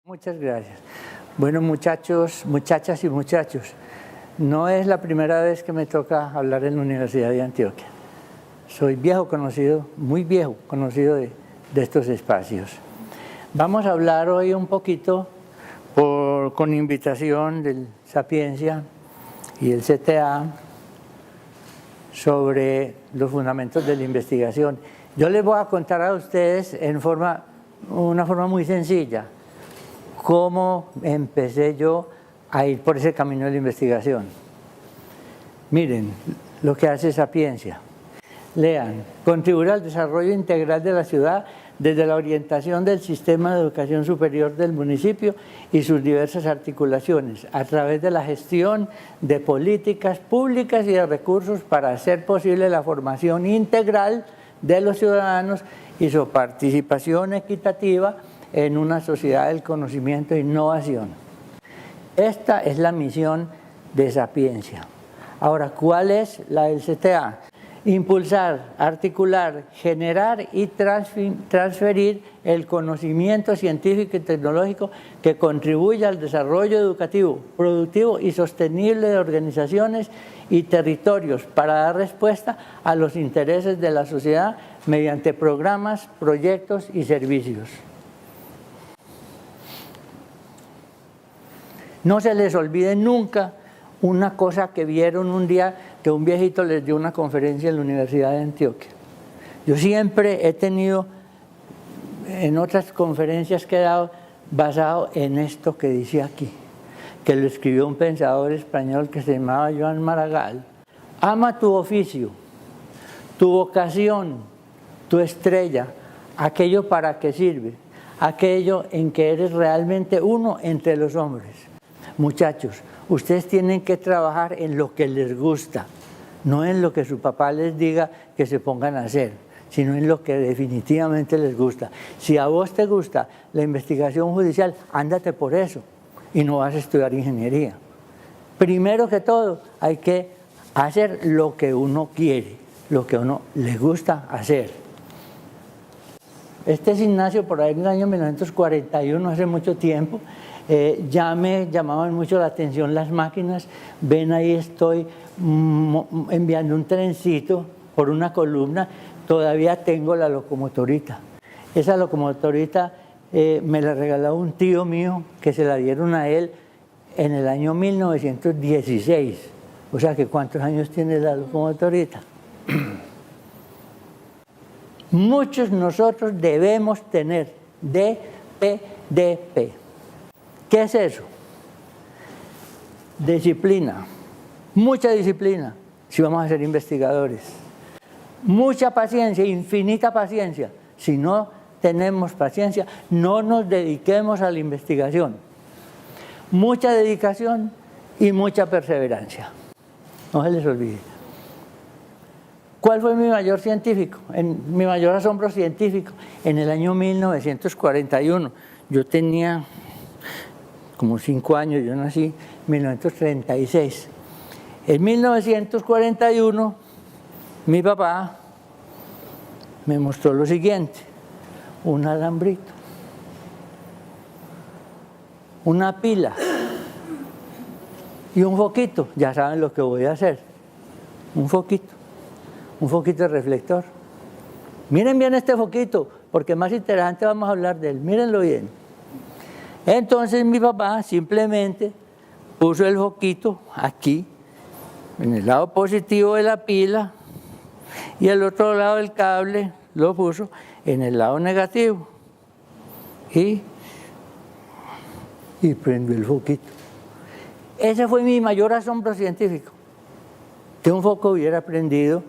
Muchas gracias. Bueno, muchachos, muchachas y muchachos, no es la primera vez que me toca hablar en la Universidad de Antioquia. Soy viejo conocido, muy viejo conocido de estos espacios. Vamos a hablar hoy un poquito, con invitación del Sapiencia y el CTA, sobre los fundamentos de la investigación. Yo les voy a contar a ustedes en una forma muy sencilla cómo empecé yo a ir por ese camino de la investigación. Miren lo que hace Sapiencia. Lean: contribuir al desarrollo integral de la ciudad desde la orientación del sistema de educación superior del municipio y sus diversas articulaciones, a través de la gestión de políticas públicas y de recursos para hacer posible la formación integral de los ciudadanos y su participación equitativa en una sociedad del conocimiento e innovación. Esta es la misión de Sapiencia. Ahora, ¿cuál es la del CTA? Impulsar, articular, generar y transferir el conocimiento científico y tecnológico que contribuya al desarrollo educativo, productivo y sostenible de organizaciones y territorios para dar respuesta a los intereses de la sociedad mediante programas, proyectos y servicios. No se les olvide nunca una cosa que vieron un día que un viejito les dio una conferencia en la Universidad de Antioquia. Yo siempre he tenido, en otras conferencias que he dado, basado en esto que dice aquí, que lo escribió un pensador español que se llamaba Joan Maragall. Ama tu oficio, tu vocación, tu estrella, aquello para que sirve, aquello en que eres realmente uno entre los hombres. Muchachos, ustedes tienen que trabajar en lo que les gusta, no en lo que su papá les diga que se pongan a hacer, sino en lo que definitivamente les gusta. Si a vos te gusta la investigación judicial, ándate por eso y no vas a estudiar ingeniería. Primero que todo, hay que hacer lo que uno quiere, lo que a uno le gusta hacer. Este es Ignacio, por ahí en el año 1941, hace mucho tiempo. Ya me llamaban mucho la atención las máquinas. Ven, ahí estoy enviando un trencito por una columna. Todavía tengo la locomotorita. Esa locomotorita me la regaló un tío mío, que se la dieron a él en el año 1916. O sea que ¿cuántos años tiene la locomotorita? Muchos nosotros debemos tener DPDP. ¿Qué es eso? Disciplina, mucha disciplina, si vamos a ser investigadores. Mucha paciencia, infinita paciencia. Si no tenemos paciencia, no nos dediquemos a la investigación. Mucha dedicación y mucha perseverancia. No se les olvide. ¿Cuál fue mi mayor mi mayor asombro científico? En el año 1941. Yo tenía como 5 años, yo nací en 1936. En 1941, mi papá me mostró lo siguiente: un alambrito, una pila y un foquito. Ya saben lo que voy a hacer: un foquito de reflector. Miren bien este foquito, porque más interesante vamos a hablar de él. Mírenlo bien. Entonces mi papá simplemente puso el foquito aquí, en el lado positivo de la pila, y el otro lado del cable lo puso en el lado negativo. Y prendió el foquito. Ese fue mi mayor asombro científico, que un foco hubiera prendido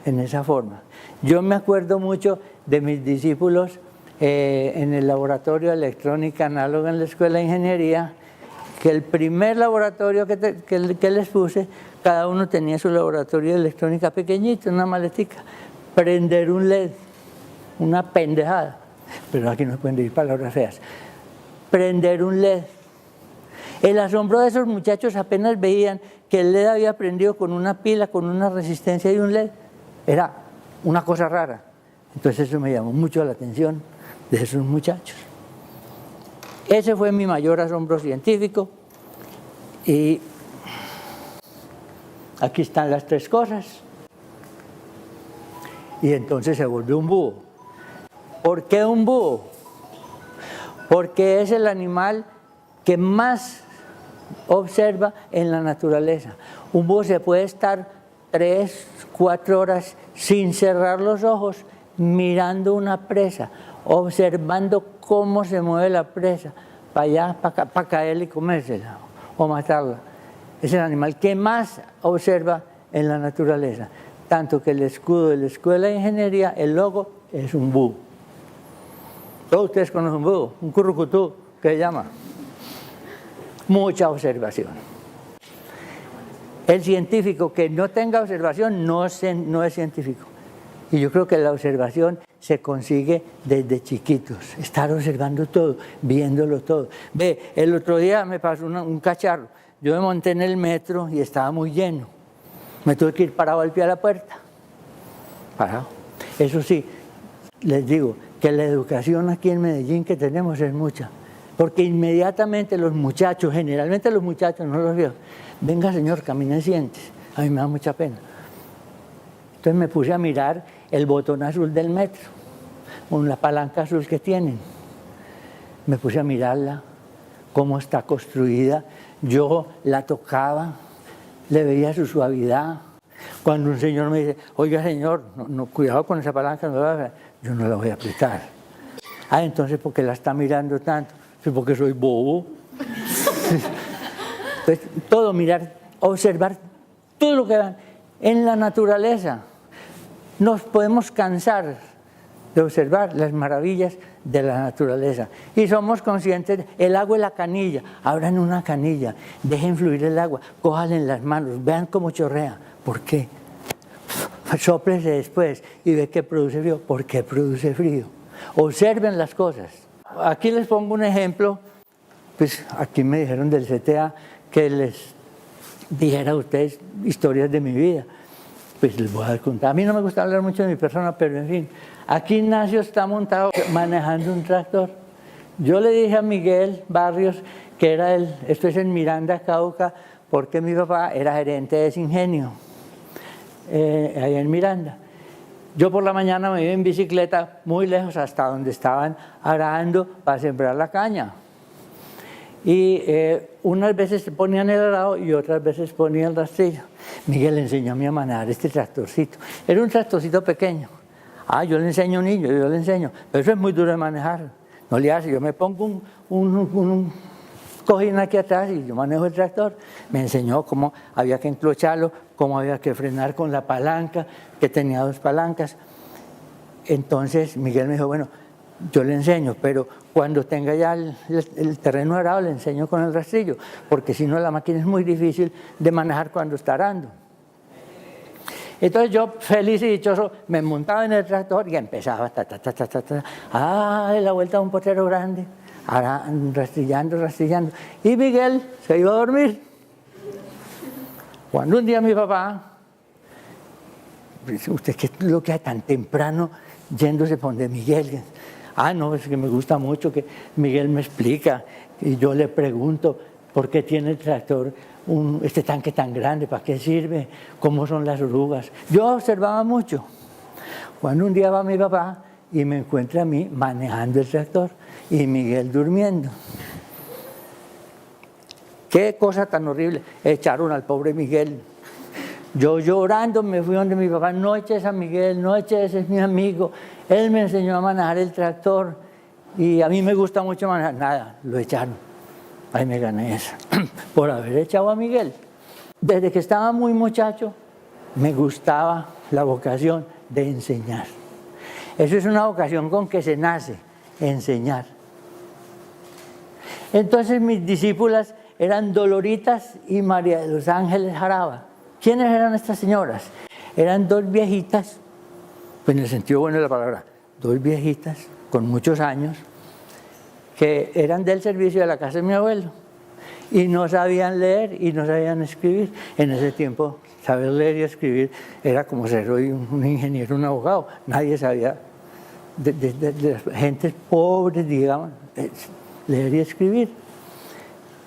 en esa forma. Yo me acuerdo mucho de mis discípulos en el laboratorio de electrónica análoga en la Escuela de Ingeniería, que el primer laboratorio que les puse, cada uno tenía su laboratorio de electrónica pequeñito, una maletica. Prender un LED, una pendejada, pero aquí no se pueden decir palabras feas. Prender un LED. El asombro de esos muchachos apenas veían que el LED había prendido con una pila, con una resistencia y un LED. Era una cosa rara. Entonces eso me llamó mucho la atención de esos muchachos. Ese fue mi mayor asombro científico. Y aquí están las tres cosas. Y entonces se volvió un búho. ¿Por qué un búho? Porque es el animal que más observa en la naturaleza. Un búho se puede estar 3, 4 horas sin cerrar los ojos, mirando una presa, observando cómo se mueve la presa, para allá, para acá, para caerle y comérsela o matarla. Es el animal que más observa en la naturaleza. Tanto que el escudo de la Escuela de Ingeniería, el logo, es un búho. Todos ustedes conocen un búho, un currucutú, que se llama. Mucha observación. El científico que no tenga observación no es científico. Y yo creo que la observación se consigue desde chiquitos. Estar observando todo, viéndolo todo. Ve, el otro día me pasó un cacharro. Yo me monté en el metro y estaba muy lleno. Me tuve que ir parado al pie de la puerta. Parado. Eso sí, les digo que la educación aquí en Medellín que tenemos es mucha. Porque inmediatamente los muchachos, generalmente los muchachos, no los viejos, venga señor, camine, siéntese. A mí me da mucha pena. Entonces me puse a mirar el botón azul del metro, con la palanca azul que tienen. Me puse a mirarla, cómo está construida. Yo la tocaba, le veía su suavidad. Cuando un señor me dice, oiga señor, no, cuidado con esa palanca, yo no la voy a apretar. Ah, entonces, ¿por qué la está mirando tanto? Sí, porque soy bobo. Entonces, todo, mirar, observar todo lo que va en la naturaleza. Nos podemos cansar de observar las maravillas de la naturaleza. Y somos conscientes, el agua es la canilla, abran una canilla, dejen fluir el agua, cójanla en las manos, vean cómo chorrea. ¿Por qué? Sóplese después y ve que produce frío. ¿Por qué produce frío? Observen las cosas. Aquí les pongo un ejemplo, pues aquí me dijeron del CTA que les dijera a ustedes historias de mi vida. Pues les voy a contar. A mí no me gusta hablar mucho de mi persona, pero en fin. Aquí Ignacio está montado manejando un tractor. Yo le dije a Miguel Barrios que era esto es en Miranda, Cauca, porque mi papá era gerente de Singenio, allá en Miranda. Yo por la mañana me iba en bicicleta muy lejos hasta donde estaban arando para sembrar la caña. Y unas veces ponían el arado y otras veces ponían el rastrillo. Miguel enseñó a mí a manejar este tractorcito. Era un tractorcito pequeño. Ah, yo le enseño a un niño, yo le enseño. Pero eso es muy duro de manejar. No le hace, yo me pongo un cojín aquí atrás y yo manejo el tractor. Me enseñó cómo había que enclocharlo, cómo había que frenar con la palanca, que tenía 2 palancas. Entonces Miguel me dijo, bueno, yo le enseño, pero cuando tenga ya el terreno arado le enseño con el rastrillo, porque si no la máquina es muy difícil de manejar cuando está arando. Entonces yo, feliz y dichoso, me montaba en el tractor y empezaba, la vuelta a un potrero grande, rastrillando. Y Miguel se iba a dormir. Cuando un día mi papá, ¿usted qué es lo que hace tan temprano yéndose por donde Miguel? Ah, no, es que me gusta mucho que Miguel me explica y yo le pregunto por qué tiene el tractor este tanque tan grande, ¿para qué sirve? ¿Cómo son las orugas? Yo observaba mucho. Cuando un día va mi papá y me encuentra a mí manejando el tractor y Miguel durmiendo. Qué cosa tan horrible. Echaron al pobre Miguel. Yo llorando me fui donde mi papá, no eches a Miguel, no eches, es mi amigo. Él me enseñó a manejar el tractor y a mí me gusta mucho manejar. Nada, lo echaron. Ahí me gané eso, por haber echado a Miguel. Desde que estaba muy muchacho, me gustaba la vocación de enseñar. Eso es una vocación con que se nace, enseñar. Entonces mis discípulas eran Doloritas y María de los Ángeles Jaraba. ¿Quiénes eran estas señoras? Eran 2 viejitas, pues en el sentido bueno de la palabra, 2 viejitas con muchos años, que eran del servicio de la casa de mi abuelo y no sabían leer y no sabían escribir. En ese tiempo saber leer y escribir era como ser hoy un ingeniero, un abogado. Nadie sabía, de gentes pobres, digamos, leer y escribir.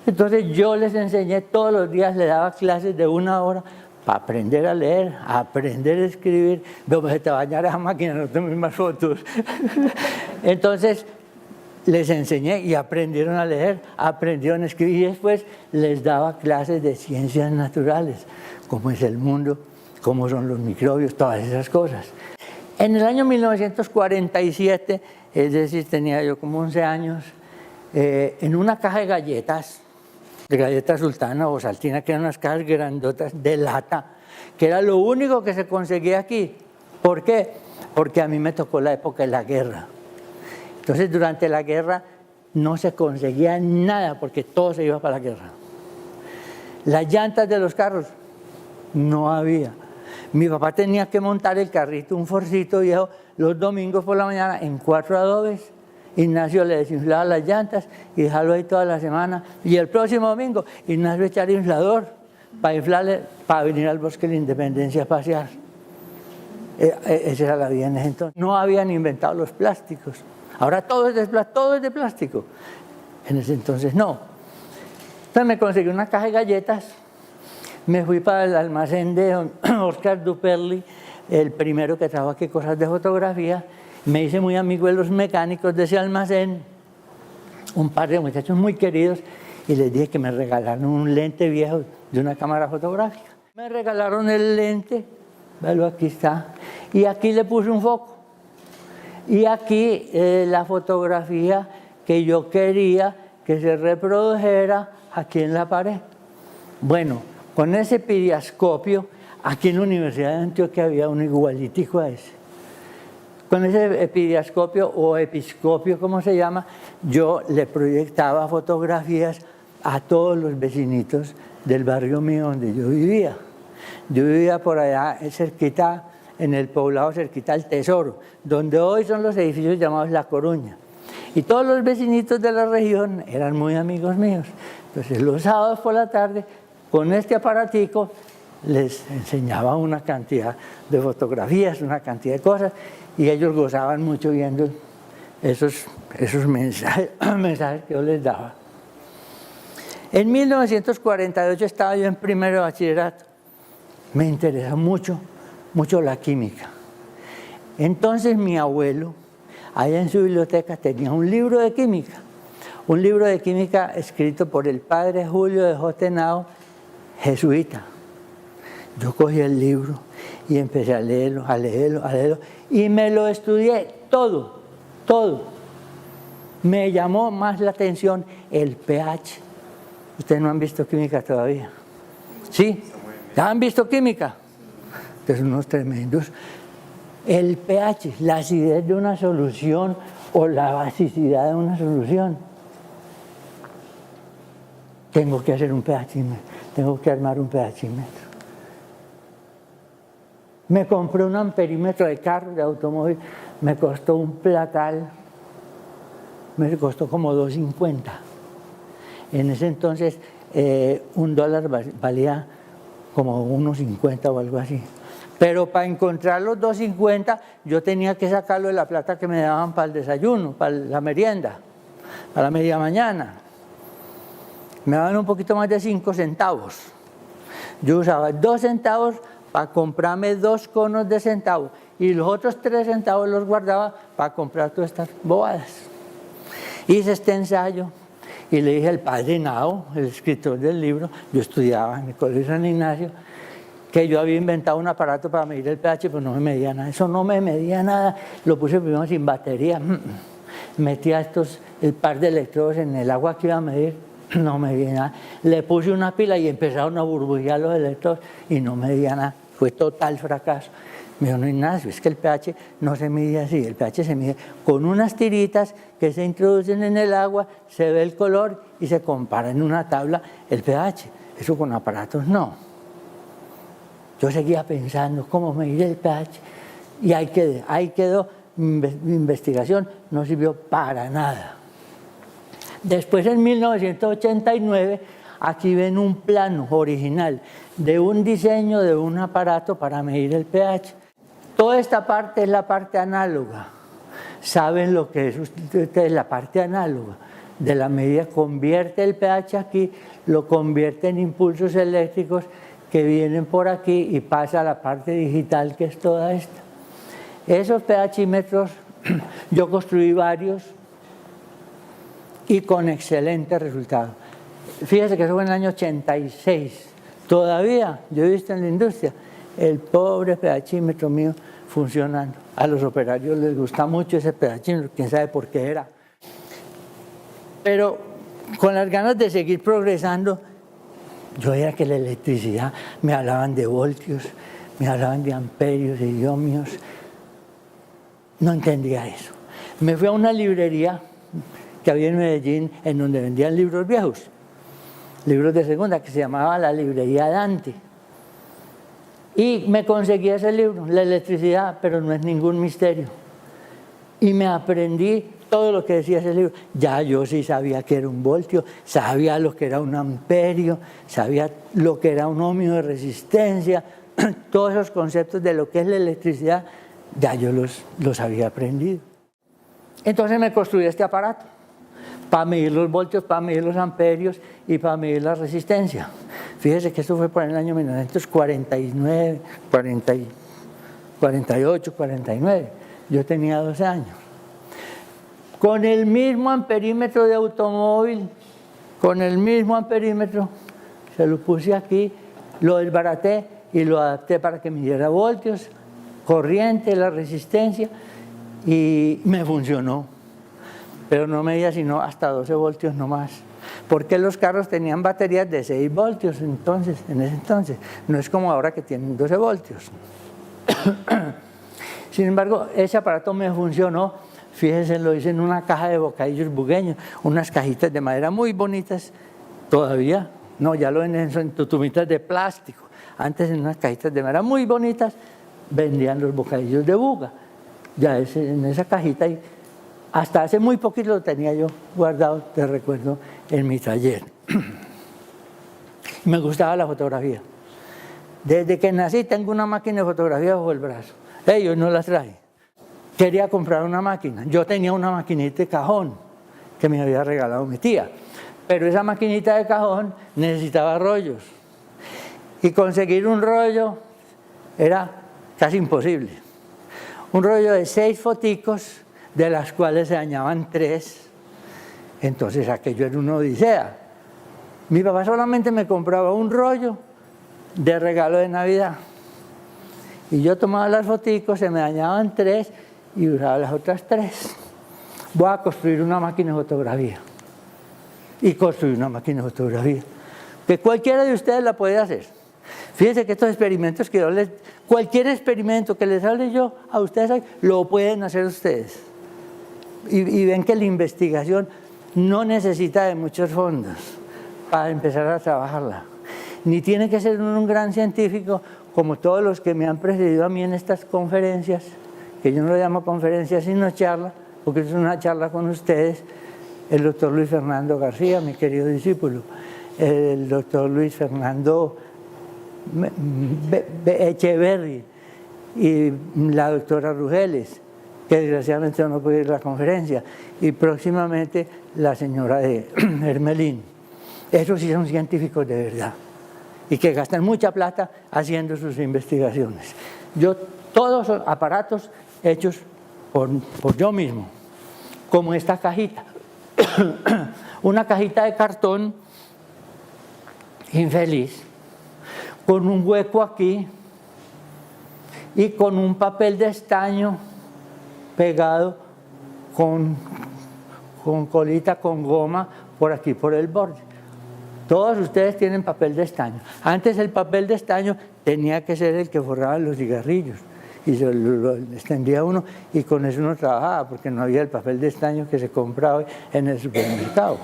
Entonces yo les enseñé todos los días, les daba clases de 1 hora para aprender a leer, a aprender a escribir. Veo, se te va a dañar esa máquina, no tomes más fotos. Entonces les enseñé y aprendieron a leer, aprendieron a escribir y después les daba clases de ciencias naturales, cómo es el mundo, cómo son los microbios, todas esas cosas. En el año 1947, es decir, tenía yo como 11 años, en una caja de galletas sultana o saltina, que eran unas cajas grandotas de lata, que era lo único que se conseguía aquí. ¿Por qué? Porque a mí me tocó la época de la guerra. Entonces, durante la guerra no se conseguía nada porque todo se iba para la guerra. Las llantas de los carros no había. Mi papá tenía que montar el carrito, un Forcito viejo, los domingos por la mañana en 4 adobes. Ignacio le desinflaba las llantas y dejarlo ahí toda la semana. Y el próximo domingo, Ignacio echar inflador para inflarle, para venir al Bosque de la Independencia a pasear. Esa era la vida en ese entonces. No habían inventado los plásticos. Ahora todo es de plástico. En ese entonces no. Entonces me conseguí una caja de galletas, me fui para el almacén de Oscar Duperli, el primero que trajo aquí cosas de fotografía. Me hice muy amigo de los mecánicos de ese almacén, un par de muchachos muy queridos, y les dije que me regalaron un lente viejo de una cámara fotográfica. Me regalaron el lente, véalo, aquí está, y aquí le puse un foco. Y aquí la fotografía que yo quería que se reprodujera aquí en la pared. Bueno, con ese piriascopio, aquí en la Universidad de Antioquia había un igualitico a ese. Con ese piriascopio o episcopio, como se llama, yo le proyectaba fotografías a todos los vecinitos del barrio mío donde yo vivía. Yo vivía por allá cerquita, en el poblado cerquita al Tesoro, donde hoy son los edificios llamados La Coruña. Y todos los vecinitos de la región eran muy amigos míos. Entonces los sábados por la tarde, con este aparatico, les enseñaba una cantidad de fotografías, una cantidad de cosas, y ellos gozaban mucho viendo esos mensajes que yo les daba. En 1948 estaba yo en primero de bachillerato. Me interesó mucho la química. Entonces mi abuelo, allá en su biblioteca, tenía un libro de química escrito por el padre Julio de Jotenao, jesuita. Yo cogí el libro y empecé a leerlo, y me lo estudié todo. Me llamó más la atención el pH. Ustedes no han visto química todavía. ¿Sí? ¿Ya han visto química? Entonces, unos tremendos. El pH, la acidez de una solución o la basicidad de una solución. Tengo que hacer un pHímetro, tengo que armar un pHímetro. Me compré un amperímetro de carro, de automóvil, me costó un platal, me costó como $2.50. En ese entonces $1 valía como 1.50 o algo así. Pero para encontrar los 2.50 yo tenía que sacarlo de la plata que me daban para el desayuno, para la merienda, para la media mañana. Me daban un poquito más de 5 centavos. Yo usaba 2 centavos para comprarme 2 conos de centavo y los otros 3 centavos los guardaba para comprar todas estas bobadas. Hice este ensayo y le dije al padre Henao, el escritor del libro, yo estudiaba en el Colegio San Ignacio, que yo había inventado un aparato para medir el pH, pero no me medía nada. Eso no me medía nada. Lo puse primero sin batería. Metía el par de electrodos en el agua que iba a medir. No medía nada. Le puse una pila y empezaron a burbujear los electrodos y no medía nada. Fue total fracaso. Me dijo, no, Ignacio, es que el pH no se mide así. El pH se mide con unas tiritas que se introducen en el agua, se ve el color y se compara en una tabla el pH. Eso con aparatos no. Yo seguía pensando cómo medir el pH y ahí quedó. Mi investigación no sirvió para nada. Después, en 1989, aquí ven un plano original de un diseño de un aparato para medir el pH. Toda esta parte es la parte análoga. ¿Saben lo que es ustedes la parte análoga? de la medida convierte el pH aquí, lo convierte en impulsos eléctricos que vienen por aquí y pasa a la parte digital, que es toda esta. Esos pHímetros yo construí varios y con excelentes resultados. Fíjese que eso fue en el año 86. Todavía, yo he visto en la industria, el pobre pHímetro mío funcionando. A los operarios les gusta mucho ese pHímetro, quién sabe por qué era. Pero con las ganas de seguir progresando, yo veía que la electricidad, me hablaban de voltios, me hablaban de amperios, de ohmios. No entendía eso. Me fui a una librería que había en Medellín, en donde vendían libros viejos, libros de segunda, que se llamaba la librería Dante. Y me conseguí ese libro, La electricidad, pero no es ningún misterio. Y me aprendí todo lo que decía ese libro. Ya yo sí sabía que era un voltio, sabía lo que era un amperio, sabía lo que era un ohmio de resistencia, todos esos conceptos de lo que es la electricidad, ya yo los había aprendido. Entonces me construí este aparato para medir los voltios, para medir los amperios y para medir la resistencia. Fíjese que esto fue por el año 1949, 48, 49. Yo tenía 12 años. Con el mismo amperímetro de automóvil, con el mismo amperímetro, se lo puse aquí, lo desbaraté y lo adapté para que midiera voltios, corriente, la resistencia, y me funcionó. Pero no medía sino hasta 12 voltios nomás. Porque los carros tenían baterías de 6 voltios entonces, en ese entonces. No es como ahora que tienen 12 voltios. Sin embargo, ese aparato me funcionó. Fíjense, lo hice en una caja de bocadillos bugueños, unas cajitas de madera muy bonitas. Todavía, no, ya lo venden en tutumitas de plástico. Antes en unas cajitas de madera muy bonitas vendían los bocadillos de buga. Ya en esa cajita, y hasta hace muy poquito lo tenía yo guardado, te recuerdo, en mi taller. Me gustaba la fotografía. Desde que nací tengo una máquina de fotografía bajo el brazo. Ellos no las traje. Quería comprar una máquina. Yo tenía una maquinita de cajón que me había regalado mi tía. Pero esa maquinita de cajón necesitaba rollos. Y conseguir un rollo era casi imposible. Un rollo de 6 foticos, de las cuales se dañaban 3. Entonces aquello era una odisea. Mi papá solamente me compraba un rollo de regalo de Navidad. Y yo tomaba las foticos, se me dañaban 3 y usaba las otras 3. Voy a construir una máquina de fotografía. Y construir una máquina de fotografía. Que cualquiera de ustedes la puede hacer. Fíjense que estos experimentos que yo les... Cualquier experimento que les hable yo a ustedes, lo pueden hacer ustedes. Y ven que la investigación no necesita de muchos fondos para empezar a trabajarla. Ni tiene que ser un gran científico como todos los que me han precedido a mí en estas conferencias, que yo no lo llamo conferencia sino charla, porque es una charla con ustedes, el doctor Luis Fernando García, mi querido discípulo, el doctor Luis Fernando Echeverri y la doctora Rugeles, que desgraciadamente no puede ir a la conferencia, y próximamente la señora de Hermelín. Esos sí son científicos de verdad y que gastan mucha plata haciendo sus investigaciones. Todos son aparatos hechos por yo mismo, como esta cajita. Una cajita de cartón infeliz, con un hueco aquí y con un papel de estaño pegado con colita, con goma, por aquí, por el borde. Todos ustedes tienen papel de estaño. Antes el papel de estaño tenía que ser el que forraba los cigarrillos. Y se lo extendía uno y con eso uno trabajaba, porque no había el papel de estaño que se compraba en el supermercado.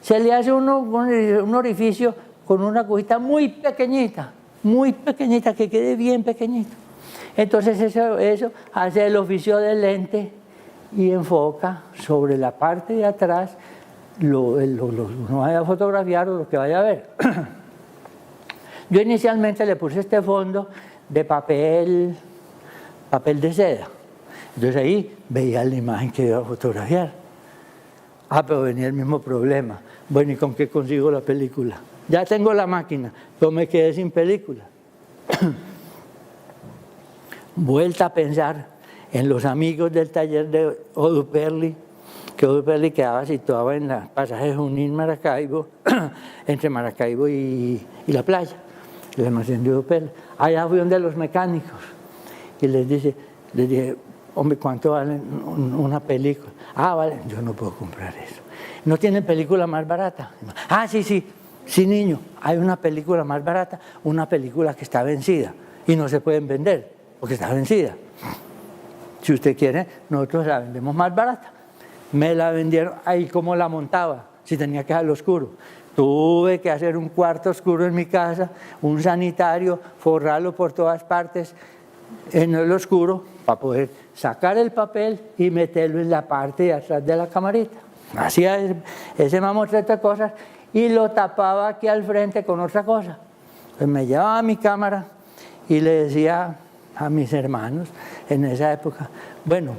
Se le hace un orificio con una agujita muy pequeñita, que quede bien pequeñita. Entonces eso hace el oficio del lente y enfoca sobre la parte de atrás lo uno vaya a fotografiar o lo que vaya a ver. Yo inicialmente le puse este fondo de papel de seda. Entonces ahí veía la imagen que iba a fotografiar. pero venía el mismo problema. Bueno, ¿y con qué consigo la película? Ya tengo la máquina, pero me quedé sin película. Vuelta a pensar en los amigos del taller de Oduperli, que Oduperli quedaba situado en el pasaje Junín-Maracaibo, entre Maracaibo y la playa, el almacén de Oduperli. Allá fui donde los mecánicos y les dije, hombre, ¿cuánto vale una película? Ah, vale, yo no puedo comprar eso. ¿No tienen película más barata? Ah, sí, niño, hay una película más barata, una película que está vencida y no se pueden vender porque está vencida. Si usted quiere, nosotros la vendemos más barata. Me la vendieron, ahí cómo la montaba, si tenía que dejarlo oscuro. Tuve que hacer un cuarto oscuro en mi casa, un sanitario, forrarlo por todas partes en el oscuro para poder sacar el papel y meterlo en la parte de atrás de la camarita. Hacía ese mamotreto de cosas y lo tapaba aquí al frente con otra cosa. Pues me llevaba a mi cámara y le decía a mis hermanos en esa época, bueno,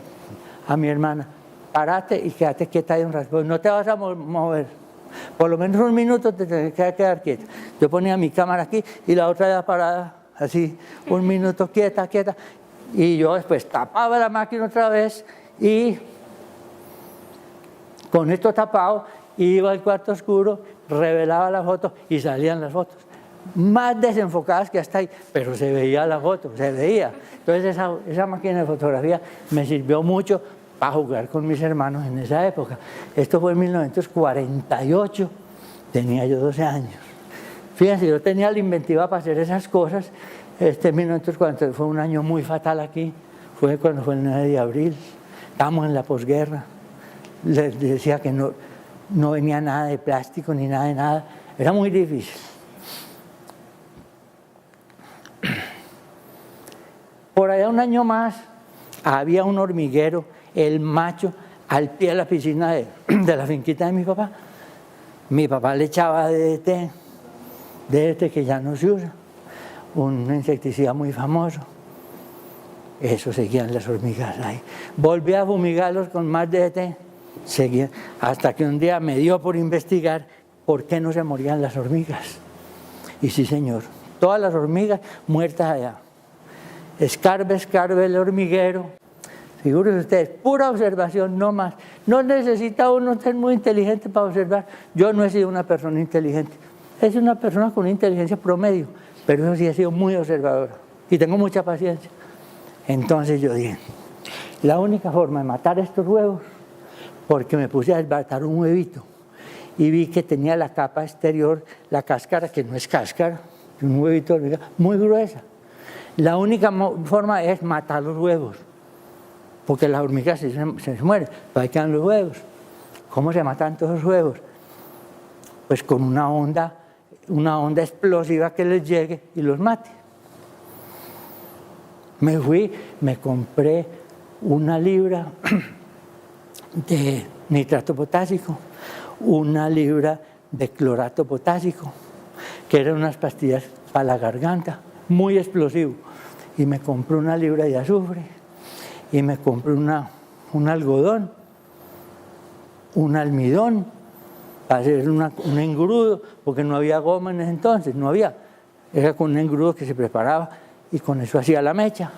a mi hermana, párate y quédate quieta ahí un rato, no te vas a mover, por lo menos un minuto te tienes que quedar quieta. Yo ponía mi cámara aquí y la otra ya parada, así, un minuto quieta, y yo después tapaba la máquina otra vez y con esto tapado iba al cuarto oscuro, revelaba la foto y salían las fotos. Más desenfocadas que hasta ahí, pero se veía la foto, se veía. Entonces esa máquina de fotografía me sirvió mucho para jugar con mis hermanos en esa época. Esto fue en 1948, tenía yo 12 años. Fíjense, yo tenía la inventiva para hacer esas cosas. 1940 fue un año muy fatal aquí, fue cuando fue el 9 de abril, estábamos en la posguerra. Les decía que no venía nada de plástico ni nada de nada, era muy difícil. Por allá un año más había un hormiguero, el macho, al pie de la piscina de la finquita de mi papá. Mi papá le echaba DDT que ya no se usa, un insecticida muy famoso. Eso seguían las hormigas ahí. Volví a fumigarlos con más DDT, seguían, hasta que un día me dio por investigar por qué no se morían las hormigas. Y sí, señor, todas las hormigas muertas allá. Escarbe el hormiguero. Figúrense ustedes, pura observación, no más. No necesita uno ser muy inteligente para observar. Yo no he sido una persona inteligente. Es una persona con una inteligencia promedio, pero eso sí he sido muy observadora y tengo mucha paciencia. Entonces yo dije, la única forma de matar estos huevos, porque me puse a desbaratar un huevito y vi que tenía la capa exterior, la cáscara, que no es cáscara, un huevito de hormiga muy gruesa. La única forma es matar los huevos, porque las hormigas se mueren, pero ahí quedan los huevos. ¿Cómo se matan todos los huevos? Pues con una onda explosiva que les llegue y los mate. Me fui, me compré 1 libra de nitrato potásico, 1 libra de clorato potásico, que eran unas pastillas para la garganta, muy explosivo. Y me compré 1 libra de azufre, y me compré un algodón, un almidón, para hacer un engrudo, porque no había goma en ese entonces, no había. Era con un engrudo que se preparaba y con eso hacía la mecha.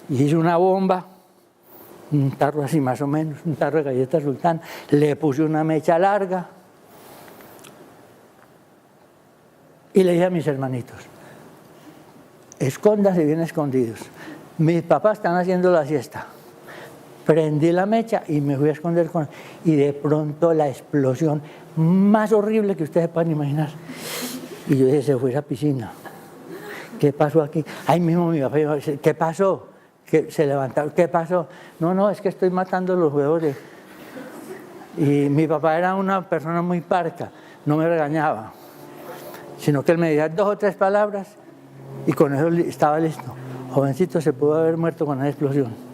Y hice una bomba, un tarro así más o menos, un tarro de galletas sultán, le puse una mecha larga y le dije a mis hermanitos, escóndanse bien escondidos. Mis papás están haciendo la siesta. Prendí la mecha y me fui a esconder con... Y de pronto la explosión más horrible que ustedes puedan imaginar. Y yo dije, se fue a esa piscina. ¿Qué pasó aquí? Ahí mismo mi papá dijo, ¿qué pasó? Que se levantaron, ¿qué pasó? No, es que estoy matando los huevos de... Y mi papá era una persona muy parca, no me regañaba, sino que él me decía 2 o 3 palabras y con eso estaba listo. Jovencito, se pudo haber muerto con una explosión.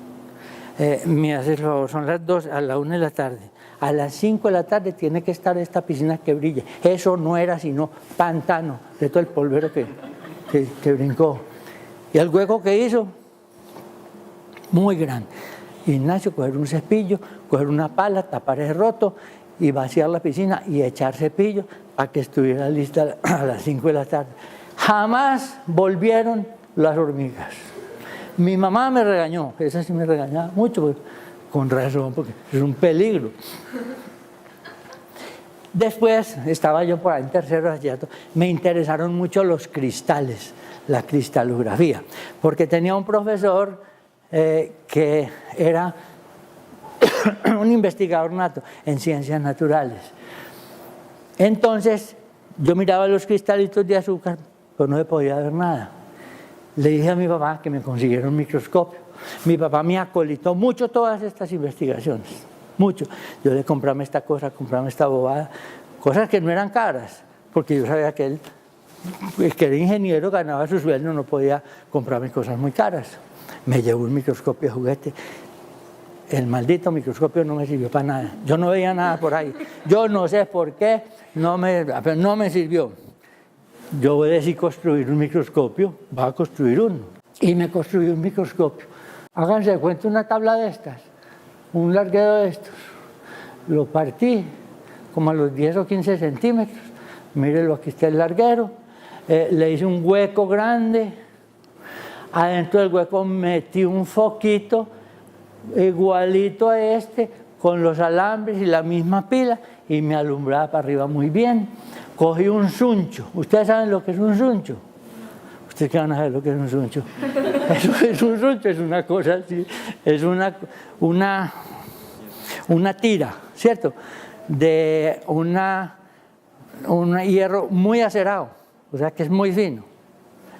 Me hace el favor, son las 2, a la 1 de la tarde. A las 5 de la tarde tiene que estar esta piscina que brille. Eso no era sino pantano de todo el polvero que brincó. Y el hueco que hizo, muy grande. Ignacio, coger un cepillo, coger una pala, tapar el roto y vaciar la piscina y echar cepillo para que estuviera lista a las 5 de la tarde. Jamás volvieron las hormigas. Mi mamá me regañó, esa sí me regañaba mucho, con razón, porque es un peligro. Después, estaba yo por ahí en tercero de bachillerato, me interesaron mucho los cristales, la cristalografía, porque tenía un profesor que era un investigador nato en ciencias naturales. Entonces, yo miraba los cristalitos de azúcar, pero no se podía ver nada. Le dije a mi papá que me consiguiera un microscopio. Mi papá me acolitó mucho todas estas investigaciones, mucho. Yo le compraba esta cosa, compraba esta bobada, cosas que no eran caras, porque yo sabía que él, que era ingeniero, ganaba su sueldo, no podía comprarme cosas muy caras. Me llevó un microscopio de juguete. El maldito microscopio no me sirvió para nada. Yo no veía nada por ahí. Yo no sé por qué, no me sirvió. Yo voy a decir construir un microscopio, va a construir uno. Y me construí un microscopio. Háganse de cuenta una tabla de estas, un larguero de estos. Lo partí como a los 10 o 15 centímetros. Mírenlo, aquí está el larguero. Le hice un hueco grande. Adentro del hueco metí un foquito igualito a este, con los alambres y la misma pila, y me alumbraba para arriba muy bien. Cogí un suncho. ¿Ustedes saben lo que es un suncho? ¿Ustedes qué van a saber lo que es un suncho? Es un suncho, es una cosa así, es una tira, ¿cierto? De un hierro muy acerado, o sea que es muy fino,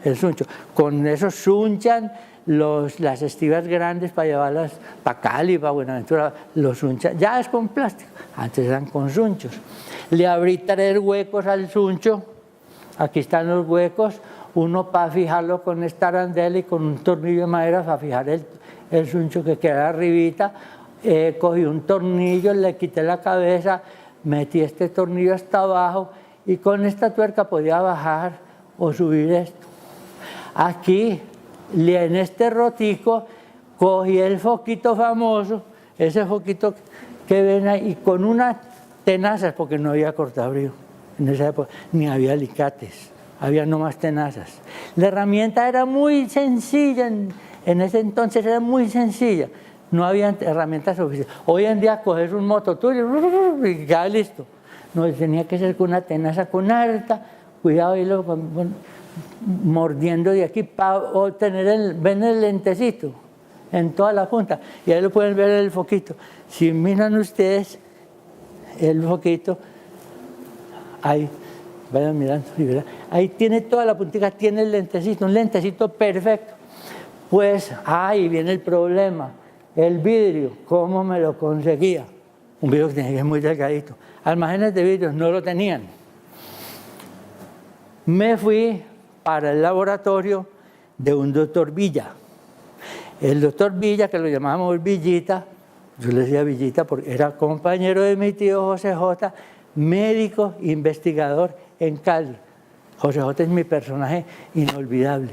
el suncho. Con eso sunchan las estivas grandes para llevarlas para Cali, para Buenaventura, los sunchan. Ya es con plástico, antes eran con sunchos. Le abrí 3 huecos al suncho, aquí están los huecos, uno para fijarlo con esta arandela y con un tornillo de madera para fijar el suncho que queda arribita. Cogí un tornillo, le quité la cabeza, metí este tornillo hasta abajo y con esta tuerca podía bajar o subir esto. Aquí, en este rotico, cogí el foquito famoso, ese foquito que ven ahí, y con unas tenazas, porque no había cortabrío en esa época, ni había alicates, había nomás tenazas. La herramienta era muy sencilla, en ese entonces era muy sencilla, no había herramientas oficiales. Hoy en día coges un mototurio y queda listo. No, tenía que ser con una tenaza con harta cuidado y luego mordiendo de aquí para obtener ven el lentecito en toda la punta y ahí lo pueden ver el foquito. Si miran ustedes el foquito, ahí vayan mirando, ahí tiene toda la puntita, tiene el lentecito, un lentecito perfecto. Pues ahí viene el problema, el vidrio, ¿cómo me lo conseguía? Un vidrio que tenía que ser muy delgadito. Almacenes de vidrios no lo tenían. Me fui para el laboratorio de un doctor Villa. El doctor Villa, que lo llamábamos Villita, yo le decía Villita porque era compañero de mi tío José J., médico, investigador en Cali. José J. es mi personaje inolvidable,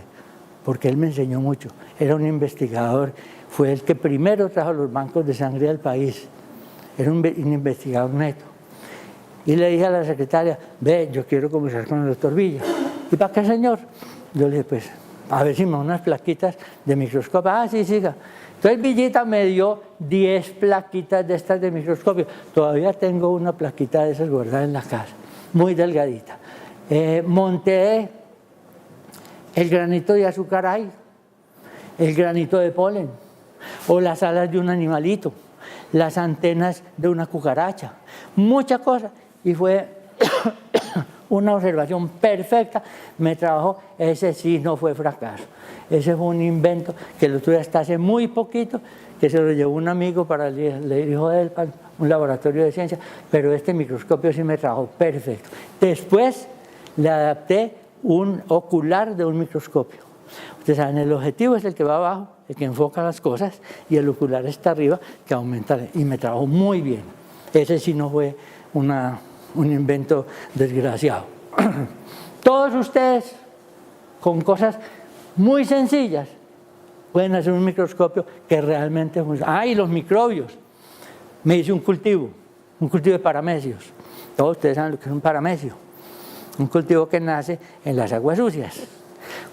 porque él me enseñó mucho. Era un investigador, fue el que primero trajo los bancos de sangre al país. Era un investigador neto. Y le dije a la secretaria, ve, yo quiero conversar con el doctor Villa. ¿Y para qué, señor? Yo le dije, pues, a ver si me dan unas plaquitas de microscopio. Ah, sí, siga. Entonces Villita me dio 10 plaquitas de estas de microscopio. Todavía tengo una plaquita de esas guardada en la casa, muy delgadita. Monté el granito de azúcar ahí, el granito de polen, o las alas de un animalito, las antenas de una cucaracha, muchas cosas. Y fue una observación perfecta, me trabajó, ese sí no fue fracaso. Ese fue un invento que lo tuve hasta hace muy poquito, que se lo llevó un amigo para el hijo de él, para un laboratorio de ciencia, pero este microscopio sí me trabajó perfecto. Después le adapté un ocular de un microscopio. Ustedes saben, el objetivo es el que va abajo, el que enfoca las cosas, y el ocular está arriba, que aumenta, y me trabajó muy bien. Ese sí no fue un invento desgraciado. Todos ustedes, con cosas muy sencillas, pueden hacer un microscopio que realmente funciona. Ah, y los microbios. Me hice un cultivo de paramecios. Todos ustedes saben lo que es un paramecio. Un cultivo que nace en las aguas sucias.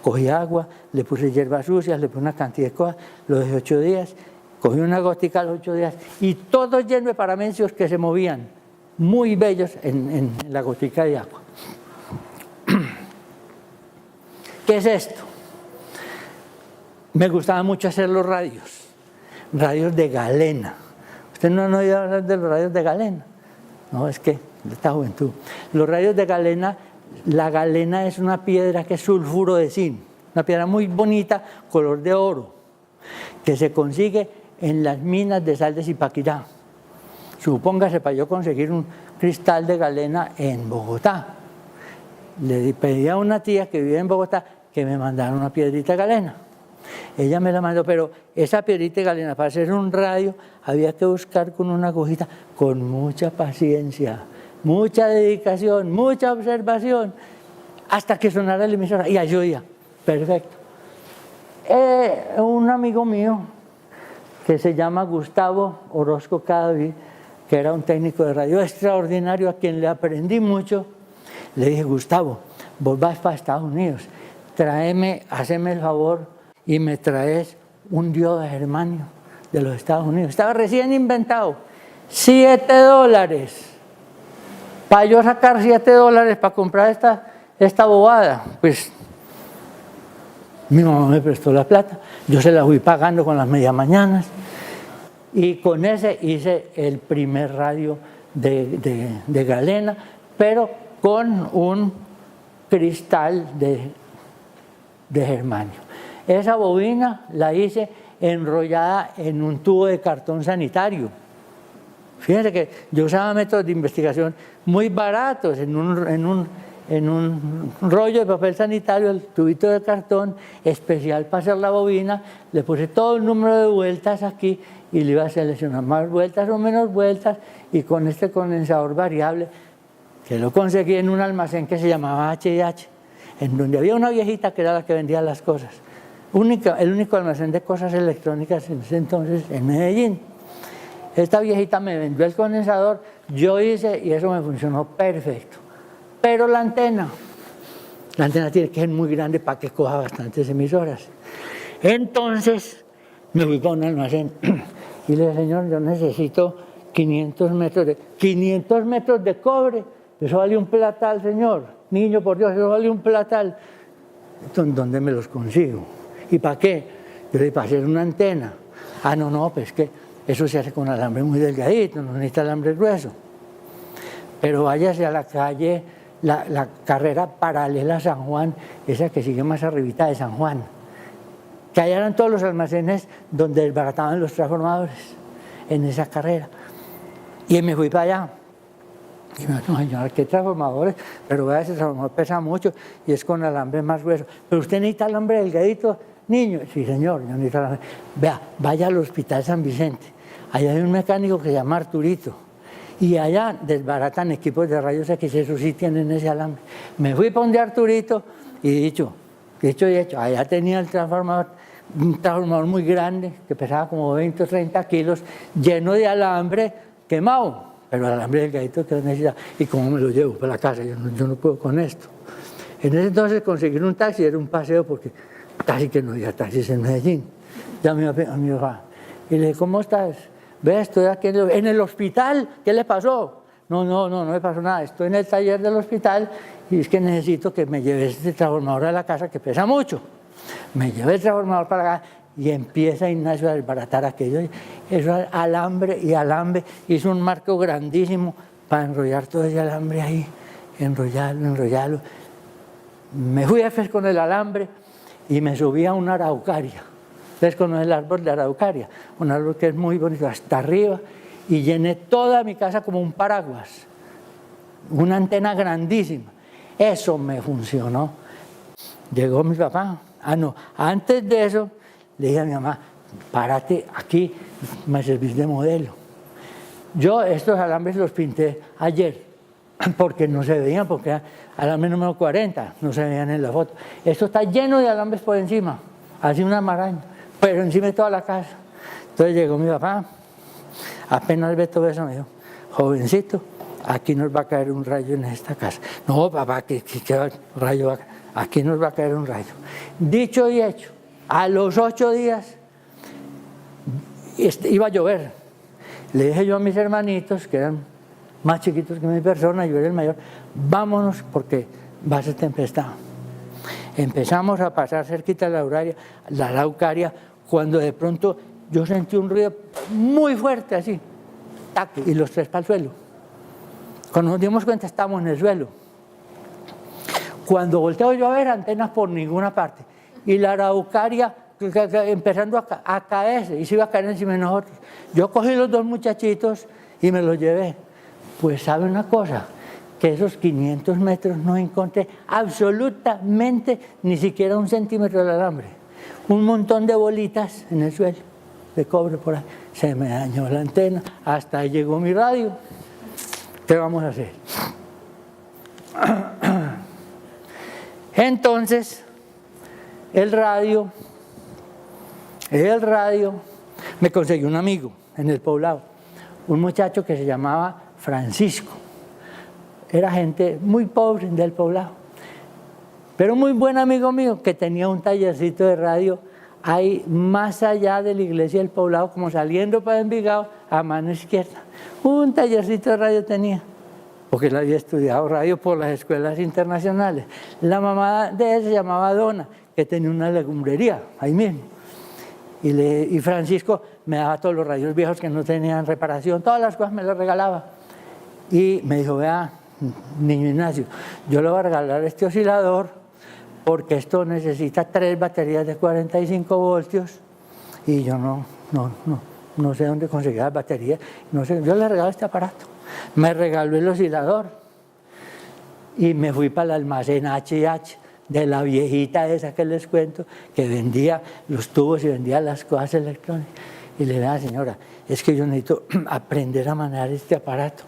Cogí agua, le puse hierbas sucias, le puse una cantidad de cosas, lo dejé 8 días, cogí una gotica a los 8 días y todo lleno de paramecios que se movían, muy bellos en la gotica de agua. ¿Qué es esto? Me gustaba mucho hacer los radios de galena. ¿Usted no han oído hablar de los radios de galena? No, es que de esta juventud. Los radios de galena, la galena es una piedra que es sulfuro de zinc, una piedra muy bonita, color de oro, que se consigue en las minas de sal de Zipaquirá. Supóngase para yo conseguir un cristal de galena en Bogotá. Le pedí a una tía que vive en Bogotá que me mandara una piedrita de galena. Ella me la mandó, pero esa piedrita de galena para hacer un radio había que buscar con una agujita, con mucha paciencia, mucha dedicación, mucha observación, hasta que sonara la emisora. Y allí oía, perfecto. Un amigo mío que se llama Gustavo Orozco Cadavid, que era un técnico de radio extraordinario, a quien le aprendí mucho, le dije: Gustavo, vos vas para Estados Unidos, haceme el favor y me traes un diodo de germanio de los Estados Unidos. Estaba recién inventado, $7. Para yo sacar $7 para comprar esta bobada, pues mi mamá me prestó la plata, yo se la fui pagando con las media mañanas y con ese hice el primer radio de galena, pero con un cristal de germanio. Esa bobina la hice enrollada en un tubo de cartón sanitario. Fíjense que yo usaba métodos de investigación muy baratos, en un rollo de papel sanitario, el tubito de cartón especial para hacer la bobina, le puse todo el número de vueltas aquí y le iba a seleccionar más vueltas o menos vueltas, y con este condensador variable, que lo conseguí en un almacén que se llamaba H&H, en donde había una viejita que era la que vendía las cosas. El único almacén de cosas electrónicas en ese entonces en Medellín. Esta viejita me vendió el condensador, yo hice y eso me funcionó perfecto. Pero la antena tiene que ser muy grande para que coja bastantes emisoras. Entonces me fui para un almacén y le dije: señor, yo necesito 500 metros de cobre. Eso vale un platal, señor. Niño, por Dios, eso vale un platal. ¿Dónde me los consigo? ¿Y para qué? Yo le dije: para hacer una antena. Ah, no, pues que eso se hace con alambre muy delgadito, no necesita alambre grueso. Pero váyase a la calle, la carrera paralela a San Juan, esa que sigue más arribita de San Juan, que allá eran todos los almacenes donde desbarataban los transformadores, en esa carrera. Y me fui para allá. Y me dijo: señora, ¿qué transformadores? Pero vea, ese transformador pesa mucho y es con alambre más grueso. Pero usted necesita alambre delgadito, niño. Sí, señor, yo necesito alambre. Vea, vaya al Hospital San Vicente. Allá hay un mecánico que se llama Arturito. Y allá desbaratan equipos de rayos X, eso sí tienen ese alambre. Me fui para donde Arturito y dicho y hecho, allá tenía el transformador, un transformador muy grande que pesaba como 20 o 30 kilos, lleno de alambre quemado, pero el alambre delgadito que necesitaba. ¿Y cómo me lo llevo para la casa? Yo no puedo con esto. En ese entonces conseguir un taxi era un paseo porque casi que no había taxis en Medellín. Llamé a mi papá y le dije: ¿cómo estás? Ve, estoy aquí en el hospital, ¿qué le pasó? No me pasó nada, estoy en el taller del hospital y es que necesito que me lleves este transformador a la casa que pesa mucho. Me llevé el transformador para acá y empieza Ignacio a desbaratar aquello. Eso alambre y alambre, hizo un marco grandísimo para enrollar todo ese alambre ahí, enrollarlo. Me fui a hacer con el alambre y me subí a una araucaria. Ustedes conocen el árbol de araucaria, un árbol que es muy bonito, hasta arriba, y llené toda mi casa como un paraguas, una antena grandísima. Eso me funcionó. Llegó mi papá. Antes de eso le dije a mi mamá: párate aquí, me servís de modelo. Yo estos alambres los pinté ayer, porque no se veían, porque alambre número 40, no se veían en la foto. Esto está lleno de alambres por encima, así una maraña. pero encima de toda la casa. Entonces llegó mi papá, apenas ve todo eso, me dijo, jovencito, aquí nos va a caer un rayo en esta casa. No, papá, ¿qué rayo va a caer? Aquí nos va a caer un rayo. Dicho y hecho, a los 8 días iba a llover. Le dije yo a mis hermanitos, que eran más chiquitos que mi persona, yo era el mayor, vámonos porque va a ser tempestad. Empezamos a pasar cerquita de la Araucaria, cuando de pronto yo sentí un ruido muy fuerte así, ¡tac! Y los 3 para el suelo. Cuando nos dimos cuenta estábamos en el suelo. Cuando volteo yo a ver, antenas por ninguna parte. Y la Araucaria empezando a caerse, y se iba a caer encima de nosotros. Yo cogí los 2 muchachitos y me los llevé. Pues sabe una cosa, que esos 500 metros no encontré absolutamente ni siquiera 1 centímetro de alambre. Un montón de bolitas en el suelo, de cobre por ahí. Se me dañó la antena, hasta ahí llegó mi radio. ¿Qué vamos a hacer? Entonces, el radio, me conseguí un amigo en el poblado, un muchacho que se llamaba Francisco. Era gente muy pobre del poblado, pero muy buen amigo mío, que tenía un tallercito de radio ahí más allá de la iglesia del poblado, como saliendo para Envigado, a mano izquierda. Un tallercito de radio tenía, porque él había estudiado radio por las escuelas internacionales. La mamá de él se llamaba Dona, que tenía una legumbrería ahí mismo. Y Francisco me daba todos los radios viejos que no tenían reparación, todas las cosas me las regalaba. Y me dijo, vea, niño Ignacio, yo le voy a regalar este oscilador porque esto necesita 3 baterías de 45 voltios y yo no sé dónde conseguir las baterías. No sé, yo le regalo este aparato. Me regaló el oscilador y me fui para el almacén H&H de la viejita esa que les cuento, que vendía los tubos y vendía las cosas electrónicas. Y le dije, a la señora, es que yo necesito aprender a manejar este aparato.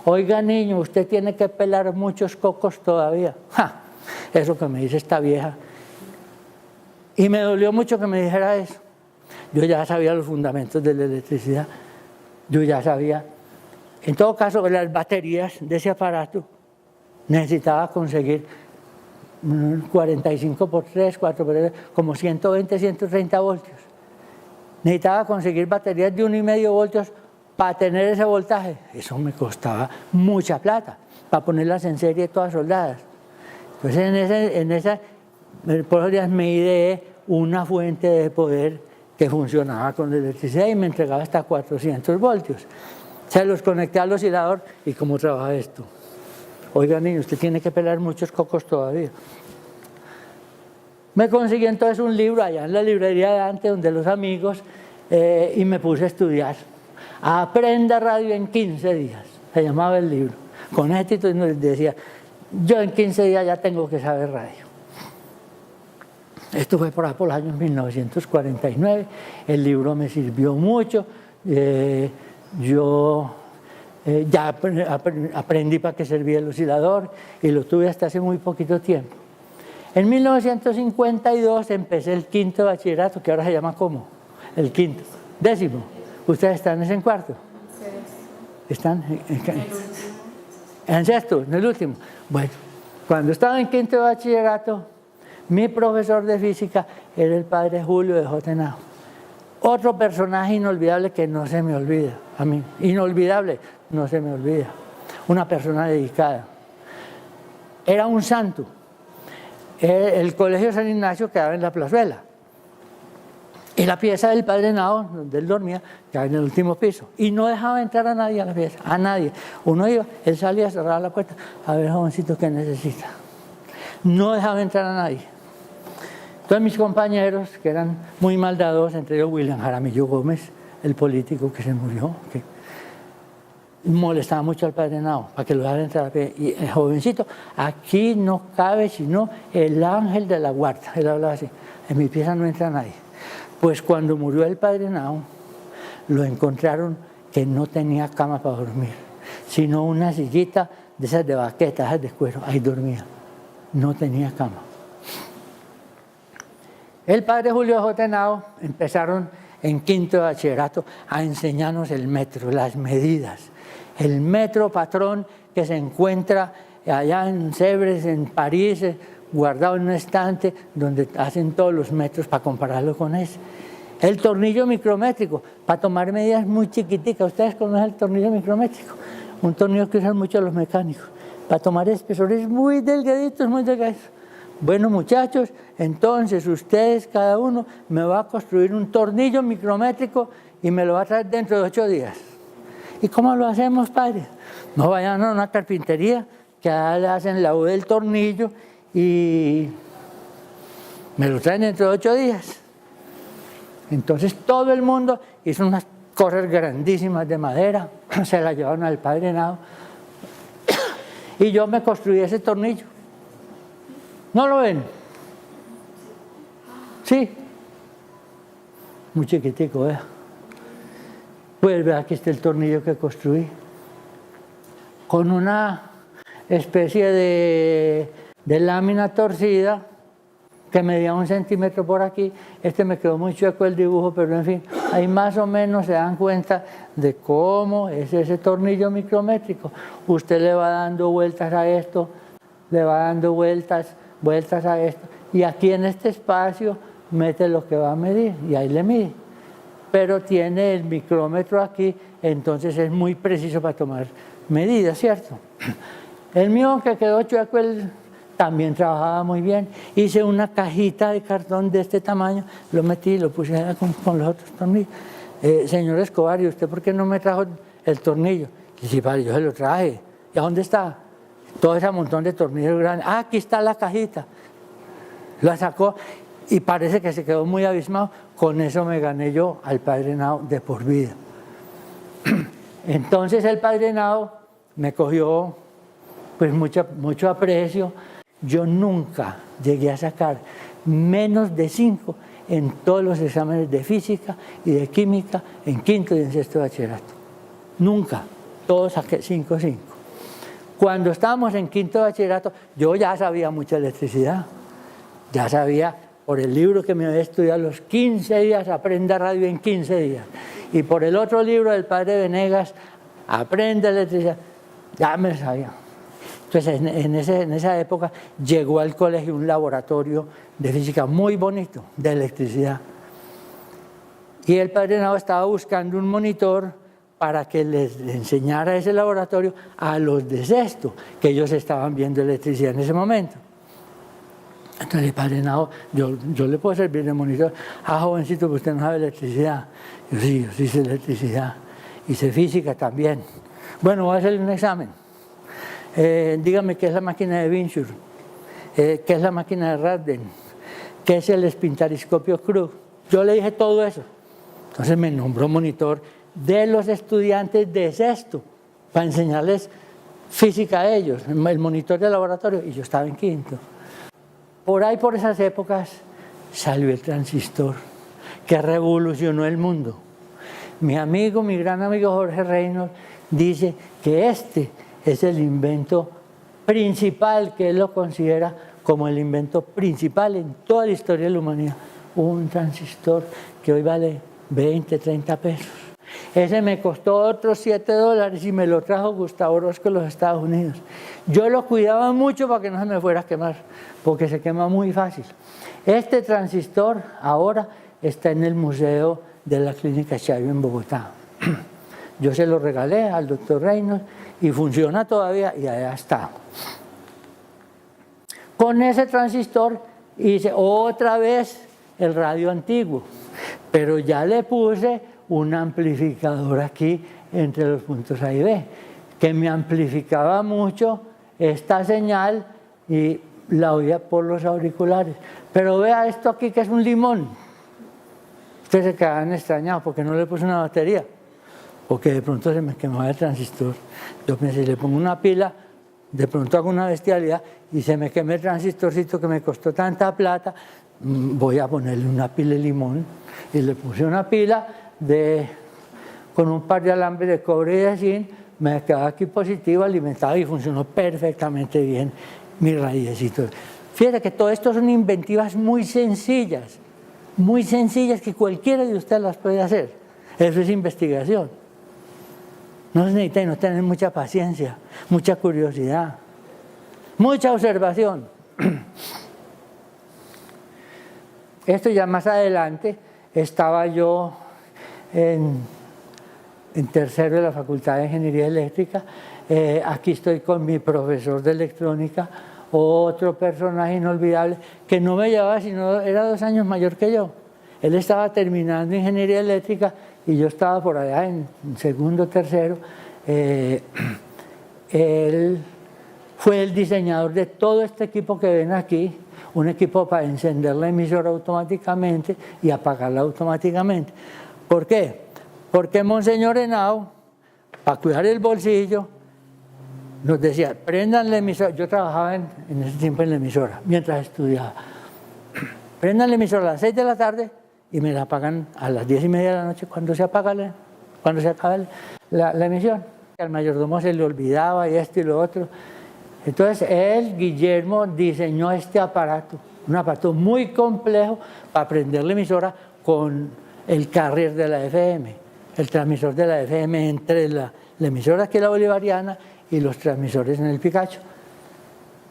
Oiga, niño, usted tiene que pelar muchos cocos todavía. ¡Ja! Eso que me dice esta vieja. Y me dolió mucho que me dijera eso. Yo ya sabía los fundamentos de la electricidad. Yo ya sabía. En todo caso, las baterías de ese aparato necesitaba conseguir 45 por 3, 4 por 3, como 120, 130 voltios. Necesitaba conseguir baterías de 1,5 voltios para tener ese voltaje. Eso me costaba mucha plata, para ponerlas en serie todas soldadas. Entonces por esos días me ideé una fuente de poder que funcionaba con la electricidad y me entregaba hasta 400 voltios. Se los conecté al oscilador y ¿cómo trabaja esto? Oiga, niño, usted tiene que pelar muchos cocos todavía. Me conseguí entonces un libro allá en la librería de antes, donde los amigos, y me puse a estudiar. Aprenda radio en 15 días, se llamaba el libro. Con ese título nos decía, yo en 15 días ya tengo que saber radio. Esto fue por ahí por los años 1949, el libro me sirvió mucho, yo ya aprendí para qué servía el oscilador y lo tuve hasta hace muy poquito tiempo. En 1952 empecé el 5º bachillerato, que ahora se llama ¿cómo? El 5º, 10º. ¿Ustedes están en cuarto? ¿Están en sexto, en el último? Bueno, cuando estaba en 5º bachillerato, mi profesor de física era el padre Julio de Jotenao. Otro personaje inolvidable que no se me olvida, a mí, inolvidable, no se me olvida. Una persona dedicada. Era un santo. El colegio San Ignacio quedaba en la plazuela. Y la pieza del padre Nao, donde él dormía, quedaba en el último piso. Y no dejaba entrar a nadie a la pieza, a nadie. Uno iba, él salía a cerrar la puerta, a ver, jovencito, ¿qué necesita? No dejaba entrar a nadie. Entonces mis compañeros, que eran muy maldadosos, entre ellos William Jaramillo Gómez, el político que se murió, que molestaba mucho al padre Nao, para que lo dejara entrar. Y el jovencito, aquí no cabe sino el ángel de la guarda. Él hablaba así, en mi pieza no entra nadie. Pues cuando murió el padre Nao, lo encontraron que no tenía cama para dormir, sino una sillita de esas de baquetas, de cuero, ahí dormía. No tenía cama. el padre Julio J. Henao empezaron en quinto de bachillerato a enseñarnos el metro, las medidas. El metro patrón que se encuentra allá en Sèvres, en París, guardado en un estante donde hacen todos los metros para compararlo con ese. El tornillo micrométrico, para tomar medidas muy chiquiticas. ¿Ustedes conocen el tornillo micrométrico? Un tornillo que usan mucho los mecánicos, para tomar espesores muy delgaditos, muy delgaditos. Bueno, muchachos, entonces ustedes, cada uno, me va a construir un tornillo micrométrico y me lo va a traer dentro de 8 días. ¿Y cómo lo hacemos, padre? No vayan a una carpintería, que le hacen la U del tornillo y me lo traen dentro de 8 días. Entonces todo el mundo hizo unas cosas grandísimas de madera, se las llevaron al padre Henao y yo me construí ese tornillo. ¿No lo ven? Sí. Muy chiquitico, ¿eh? Pues vea, aquí está el tornillo que construí. Con una especie de lámina torcida que medía 1 centímetro por aquí. Este me quedó muy chueco el dibujo, pero en fin, ahí más o menos se dan cuenta de cómo es ese tornillo micrométrico. Usted le va dando vueltas a esto, le va dando vueltas a esto, y aquí en este espacio mete lo que va a medir, y ahí le mide. Pero tiene el micrómetro aquí, entonces es muy preciso para tomar medidas, ¿cierto? El mío que quedó chueco, él también trabajaba muy bien. Hice una cajita de cartón de este tamaño, lo metí y lo puse con los otros tornillos. Señor Escobar, ¿y usted por qué no me trajo el tornillo? Y sí, padre, yo se lo traje. ¿Y a dónde está? Todo ese montón de tornillos grandes. Ah, aquí está la cajita. La sacó y parece que se quedó muy abismado. Con eso me gané yo al padre Henao de por vida. Entonces el padre Henao me cogió pues mucho aprecio. Yo nunca llegué a sacar menos de 5 en todos los exámenes de física y de química en quinto y en sexto de bachillerato. Nunca. Todos saqué 5. Cuando estábamos en quinto de bachillerato, yo ya sabía mucha electricidad. Ya sabía por el libro que me había estudiado los 15 días, Aprenda Radio en 15 días. Y por el otro libro del padre Venegas, Aprende electricidad. Ya me sabía. Entonces, en esa época llegó al colegio un laboratorio de física muy bonito, de electricidad. Y el padre Henao estaba buscando un monitor para que les enseñara ese laboratorio a los de sexto, que ellos estaban viendo electricidad en ese momento. Entonces el padre Henao, yo le puedo servir de monitor. Ah, jovencito, pues usted no sabe electricidad. Yo sí sé electricidad. Y sé física también. Bueno, voy a hacerle un examen. Dígame qué es la máquina de Windsurr, qué es la máquina de Rayleigh, qué es el espintariscopio Krug. Yo le dije todo eso. Entonces me nombró monitor de los estudiantes de sexto para enseñarles física a ellos, el monitor de laboratorio, y yo estaba en quinto. Por ahí, por esas épocas, salió el transistor, que revolucionó el mundo. Mi gran amigo Jorge Reynolds dice que este es el invento principal, que él lo considera como el invento principal en toda la historia de la humanidad. Un transistor que hoy vale 20, 30 pesos. Ese me costó otros $7 y me lo trajo Gustavo Orozco de los Estados Unidos. Yo lo cuidaba mucho para que no se me fuera a quemar, porque se quema muy fácil. Este transistor ahora está en el Museo de la Clínica Chayo en Bogotá. Yo se lo regalé al doctor Reynolds y funciona todavía y allá está. Con ese transistor hice otra vez el radio antiguo, pero ya le puse un amplificador aquí entre los puntos A y B, que me amplificaba mucho esta señal y la oía por los auriculares. Pero vea esto aquí, que es un limón. Ustedes se quedan extrañados porque no le puse una batería, porque de pronto se me quemaba el transistor. Yo pensé, le pongo una pila, de pronto hago una bestialidad y se me queme el transistorcito que me costó tanta plata, voy a ponerle una pila de limón. Y le puse una pila con un par de alambres de cobre y de zinc, me quedaba aquí positivo, alimentado y funcionó perfectamente bien mi radiecito. Fíjate que todo esto son inventivas muy sencillas, muy sencillas que cualquiera de ustedes las puede hacer. Eso es investigación. No se necesita no tener mucha paciencia, mucha curiosidad, mucha observación. Esto ya más adelante, estaba yo en tercero de la Facultad de Ingeniería Eléctrica. Aquí estoy con mi profesor de electrónica, otro personaje inolvidable, que no me llevaba, sino era 2 años mayor que yo. Él estaba terminando Ingeniería Eléctrica y yo estaba por allá en segundo, tercero. Él fue el diseñador de todo este equipo que ven aquí, un equipo para encender la emisora automáticamente y apagarla automáticamente. ¿Por qué? Porque Monseñor Henao, para cuidar el bolsillo, nos decía, prendan la emisora. Yo trabajaba en ese tiempo en la emisora, mientras estudiaba. Prendan la emisora a las 6 de la tarde y me la apagan a las 10:30 de la noche cuando se acaba la emisión. Al mayordomo se le olvidaba y esto y lo otro. Entonces él, Guillermo, diseñó este aparato, un aparato muy complejo para prender la emisora con el carrier de la FM, el transmisor de la FM entre la emisora que es la bolivariana y los transmisores en el Picacho.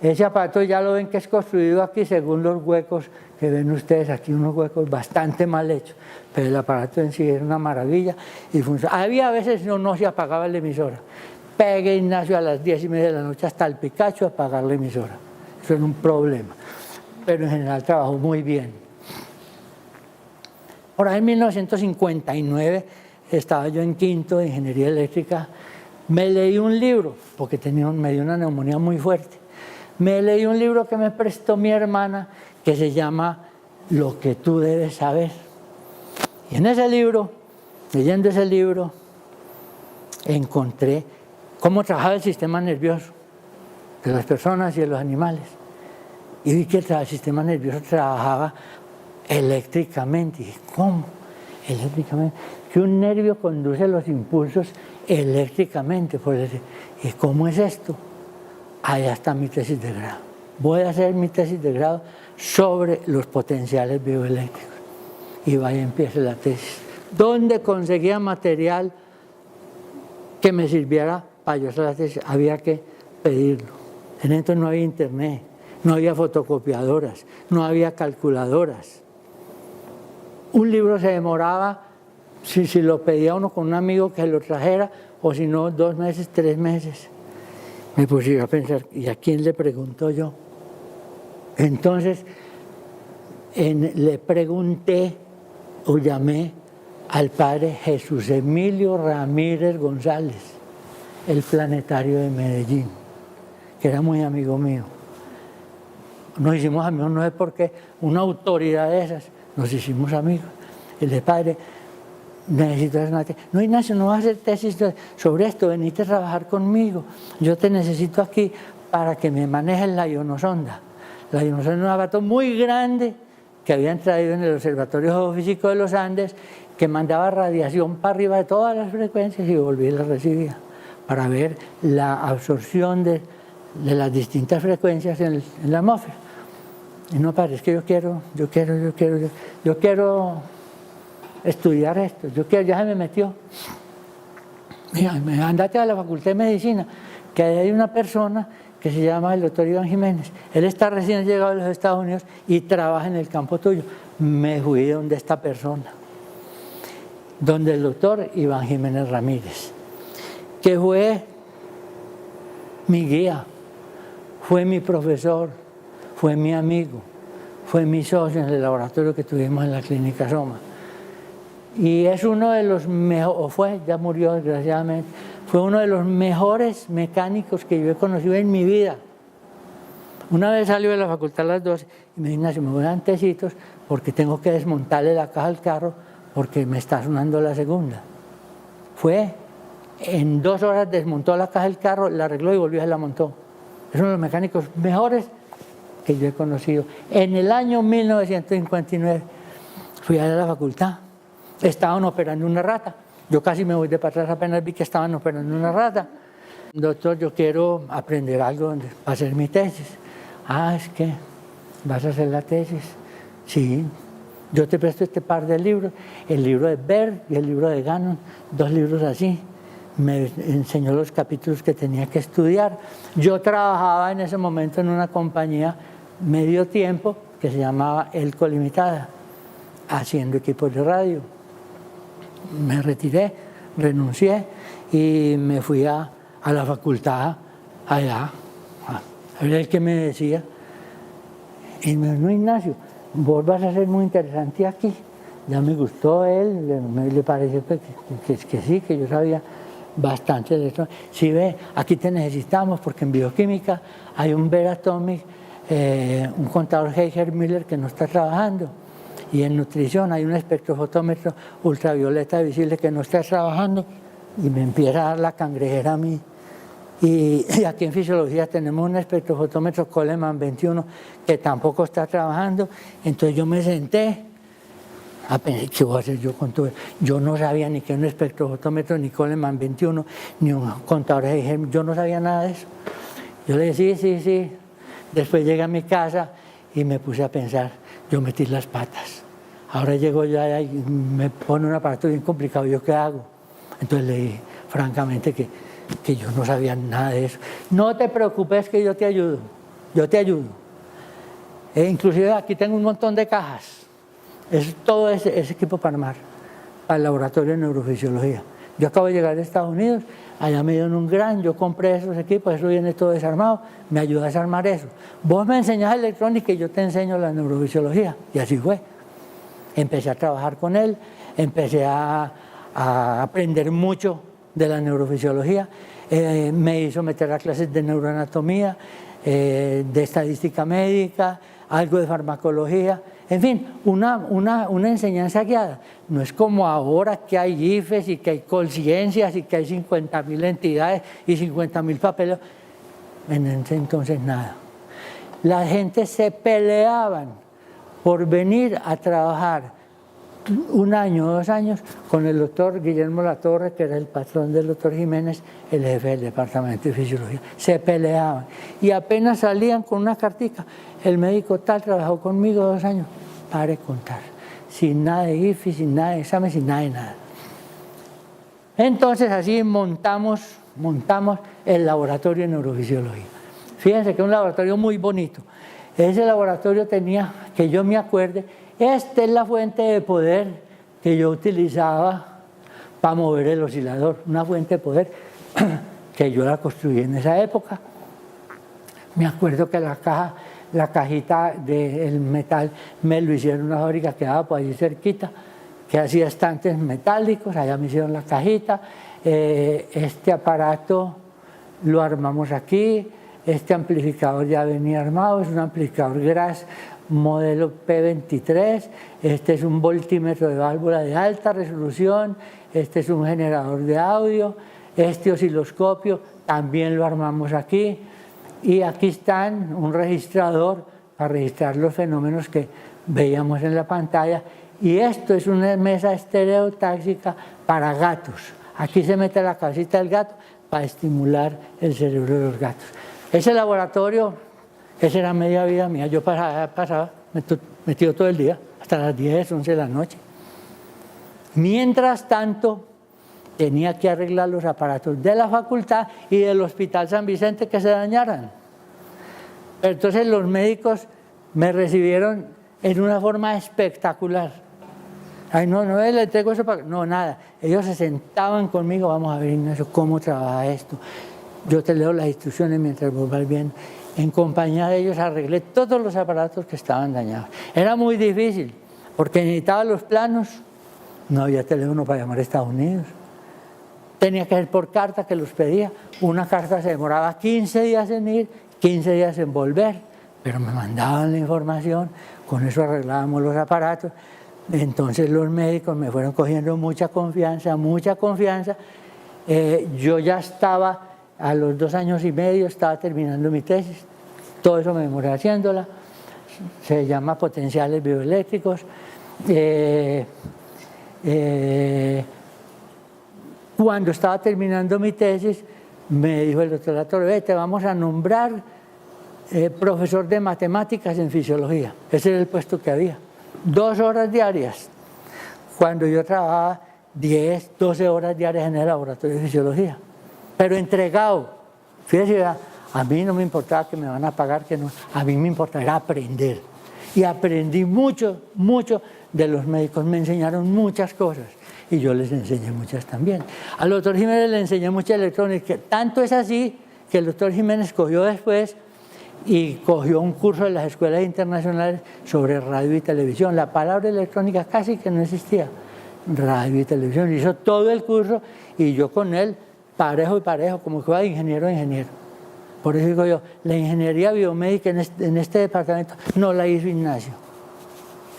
Ese aparato ya lo ven que es construido aquí según los huecos que ven ustedes aquí, unos huecos bastante mal hechos, pero el aparato en sí era una maravilla y funcionaba. Había veces no se apagaba la emisora. Pegue Ignacio a las 10:30 de la noche hasta el Picacho a apagar la emisora. Eso era un problema, pero en general trabajó muy bien. Por ahí en 1959 estaba yo en quinto de Ingeniería Eléctrica. Me leí un libro, porque me dio una neumonía muy fuerte. Me leí un libro que me prestó mi hermana, que se llama Lo que tú debes saber. Y en ese libro, leyendo ese libro, encontré cómo trabajaba el sistema nervioso de las personas y de los animales. Y vi que el sistema nervioso trabajaba eléctricamente. Y dije, ¿cómo? Eléctricamente. Que un nervio conduce los impulsos eléctricamente. ¿Y cómo es esto? Allá está mi tesis de grado. Voy a hacer mi tesis de grado sobre los potenciales bioeléctricos. Y vaya, empiece la tesis. ¿Dónde conseguía material que me sirviera para yo hacer la tesis? Había que pedirlo. En entonces no había internet, no había fotocopiadoras, no había calculadoras. Un libro se demoraba, si lo pedía uno con un amigo que lo trajera, o si no, 2 meses, 3 meses. Me puse a pensar, ¿y a quién le pregunto yo? Entonces, le pregunté o llamé al padre Jesús Emilio Ramírez González, el planetario de Medellín, que era muy amigo mío. Nos hicimos amigos, no sé por qué, una autoridad de esas, nos hicimos amigos. El de padre, necesito hacer una tesis. No, Ignacio, no vas a hacer tesis sobre esto, venite a trabajar conmigo. Yo te necesito aquí para que me manejes la ionosonda. La ionosonda es un aparato muy grande que habían traído en el Observatorio Geofísico de los Andes, que mandaba radiación para arriba de todas las frecuencias y volvía y las recibía, para ver la absorción de las distintas frecuencias en la atmósfera. Y no, padre, es que yo quiero estudiar esto, ya se me metió. Mira, andate a la Facultad de Medicina, que hay una persona que se llama el doctor Iván Jiménez. Él está recién llegado de los Estados Unidos y trabaja en el campo tuyo. Me fui donde esta persona, donde el doctor Iván Jiménez Ramírez, que fue mi guía, fue mi profesor, fue mi amigo, fue mi socio en el laboratorio que tuvimos en la Clínica Soma. Y es uno de los mejores, ya murió desgraciadamente, fue uno de los mejores mecánicos que yo he conocido en mi vida. Una vez salió de la facultad a las 12 y me dijo, Ignacio, me voy a dar tecitos porque tengo que desmontarle la caja al carro porque me está sonando la segunda. Fue, en 2 horas desmontó la caja del carro, la arregló y volvió y la montó. Es uno de los mecánicos mejores que yo he conocido. En el año 1959 fui a la facultad. Estaban operando una rata. Yo casi me voy de para atrás apenas vi que estaban operando una rata. Doctor, yo quiero aprender algo para hacer mi tesis. Ah, es que vas a hacer la tesis. Sí. yo te presto este par de libros, el libro de Baird y el libro de Gannon, 2 libros así. Me enseñó los capítulos que tenía que estudiar. Yo trabajaba en ese momento en una compañía medio tiempo que se llamaba Elco Limitada, haciendo equipos de radio. Me retiré, renuncié y me fui a la facultad allá. A ver el que me decía. Y me dijo, no, Ignacio, vos vas a ser muy interesante aquí. Ya me gustó él, le pareció que sí, que yo sabía bastante de esto. Sí, ve, aquí te necesitamos porque en bioquímica hay un Bear Atomic, un contador Heiger Miller que no está trabajando. Y en nutrición hay un espectrofotómetro ultravioleta visible que no está trabajando. Y me empieza a dar la cangrejera a mí. Y aquí en fisiología tenemos un espectrofotómetro Coleman 21 que tampoco está trabajando. Entonces yo me senté a pensar, ¿qué voy a hacer yo con todo? Yo no sabía ni que un espectrofotómetro, ni Coleman 21, ni un contador de Heiger, yo no sabía nada de eso. Yo le dije, sí. Después llegué a mi casa y me puse a pensar, yo metí las patas. Ahora llego ya y me pone un aparato bien complicado, ¿yo qué hago? Entonces le dije, francamente, que yo no sabía nada de eso. No te preocupes que yo te ayudo. Inclusive aquí tengo un montón de cajas. Es todo ese equipo para armar, para el laboratorio de neurofisiología. Yo acabo de llegar de Estados Unidos, allá me dieron un gran, yo compré esos equipos, eso viene todo desarmado, me ayudas a desarmar eso. Vos me enseñás electrónica y yo te enseño la neurofisiología. Y así fue. Empecé a trabajar con él, empecé a aprender mucho de la neurofisiología, me hizo meter a clases de neuroanatomía, de estadística médica, algo de farmacología, en fin, una enseñanza guiada. No es como ahora que hay IFES y que hay conciencias y que hay 50.000 entidades y 50.000 papeles. En ese entonces nada. La gente se peleaban por venir a trabajar 1 año, 2 años con el doctor Guillermo Latorre, que era el patrón del doctor Jiménez, el jefe del departamento de fisiología. Se peleaban y apenas salían con una cartica. El médico tal trabajó conmigo 2 años. Pare de contar. Sin nada de IFI, sin nada de examen, sin nada de nada. Entonces así montamos el laboratorio de neurofisiología. Fíjense que es un laboratorio muy bonito. Ese laboratorio tenía, que yo me acuerde, esta es la fuente de poder que yo utilizaba para mover el oscilador, una fuente de poder que yo la construí en esa época. Me acuerdo que la cajita del metal me lo hicieron en una fábrica que quedaba por allí cerquita, que hacía estantes metálicos, allá me hicieron la cajita. Este aparato lo armamos aquí, este amplificador ya venía armado, es un amplificador Gras modelo P23, este es un voltímetro de válvula de alta resolución, este es un generador de audio, este osciloscopio también lo armamos aquí, y aquí están un registrador para registrar los fenómenos que veíamos en la pantalla, y esto es una mesa estereotáxica para gatos. Aquí se mete la cabecita del gato para estimular el cerebro de los gatos. Ese laboratorio, esa era media vida mía, yo pasaba metido todo el día, hasta las 10, 11 de la noche. Mientras tanto, tenía que arreglar los aparatos de la facultad y del Hospital San Vicente que se dañaran. Entonces los médicos me recibieron en una forma espectacular. Ay, no, le entrego eso para... No, nada. Ellos se sentaban conmigo, vamos a ver, Ignacio, cómo trabaja esto. Yo te leo las instrucciones mientras vos vas bien. En compañía de ellos arreglé todos los aparatos que estaban dañados. Era muy difícil, porque necesitaba los planos. No había teléfono para llamar a Estados Unidos. Tenía que ser por carta que los pedía. Una carta se demoraba 15 días en ir, 15 días en volver, pero me mandaban la información, con eso arreglábamos los aparatos. Entonces los médicos me fueron cogiendo mucha confianza. Yo ya estaba, a los 2 años y medio, estaba terminando mi tesis. Todo eso me demoré haciéndola. Se llama potenciales bioeléctricos. Cuando estaba terminando mi tesis, me dijo el doctor Latorre, te vamos a nombrar profesor de matemáticas en fisiología. Ese era el puesto que había. 2 horas diarias, cuando yo trabajaba 10, 12 horas diarias en el laboratorio de fisiología, pero entregado. Fíjese, a mí no me importaba que me van a pagar, que no, a mí me importaba era aprender. Y aprendí mucho, mucho de los médicos, me enseñaron muchas cosas y yo les enseñé muchas también. Al doctor Jiménez le enseñé mucha electrónica, tanto es así que el doctor Jiménez cogió después y cogió un curso de las escuelas internacionales sobre radio y televisión. La palabra electrónica casi que no existía. Radio y televisión, hizo todo el curso y yo con él parejo y parejo, como que va de ingeniero a ingeniero. Por eso digo yo, la ingeniería biomédica en este departamento no la hizo Ignacio,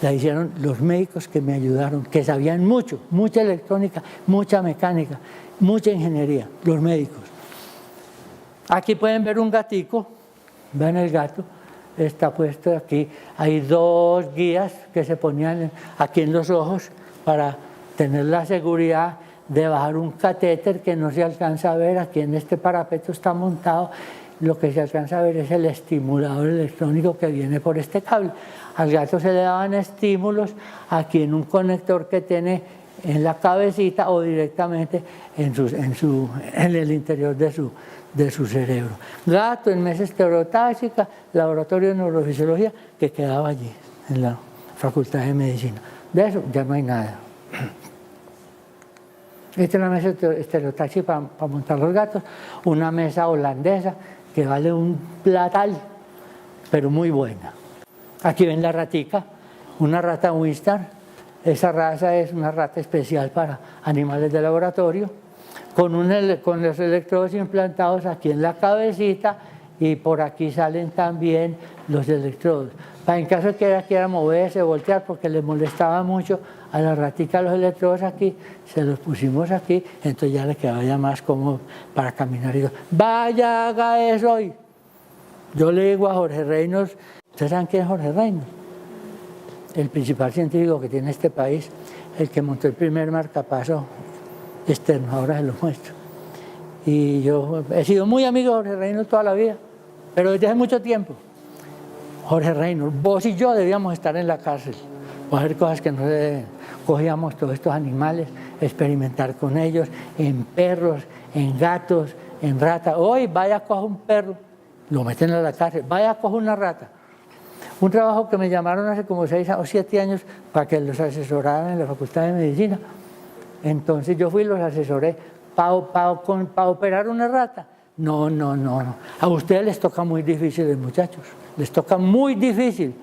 la hicieron los médicos que me ayudaron, que sabían mucho, mucha electrónica, mucha mecánica, mucha ingeniería, los médicos. Aquí pueden ver un gatico, ven el gato, está puesto aquí, hay 2 guías que se ponían aquí en los ojos para tener la seguridad de bajar un catéter que no se alcanza a ver. Aquí en este parapeto está montado, lo que se alcanza a ver es el estimulador electrónico que viene por este cable. Al gato se le daban estímulos aquí en un conector que tiene en la cabecita o directamente en el interior de su cerebro. Gato en mesa estereotáxica, laboratorio de neurofisiología que quedaba allí en la Facultad de Medicina. De eso ya no hay nada. Esta es la mesa estereotáxica para montar los gatos, una mesa holandesa que vale un platal, pero muy buena. Aquí ven la ratica, una rata Winstar. Esa raza es una rata especial para animales de laboratorio, con los electrodos implantados aquí en la cabecita y por aquí salen también los electrodos. En caso de que ella quiera moverse, voltear, porque le molestaba mucho a la ratica los electrodos aquí, se los pusimos aquí, entonces ya le quedaba ya más cómodo para caminar. Y yo, vaya, haga eso hoy. Yo le digo a Jorge Reynolds, ¿ustedes saben quién es Jorge Reynolds? El principal científico que tiene este país, el que montó el primer marcapaso externo, ahora se lo muestro. Y yo he sido muy amigo de Jorge Reynolds toda la vida, pero desde hace mucho tiempo. Jorge Reynolds, vos y yo debíamos estar en la cárcel, o hacer cosas que no se deben. Cogíamos todos estos animales, experimentar con ellos, en perros, en gatos, en ratas. Hoy vaya, coja un perro, lo meten a la cárcel, vaya, coja una rata. Un trabajo que me llamaron hace como 6 o 7 años para que los asesoraran en la Facultad de Medicina. Entonces yo fui y los asesoré para operar una rata. No. A ustedes les toca muy difícil, muchachos. Les toca muy difícil,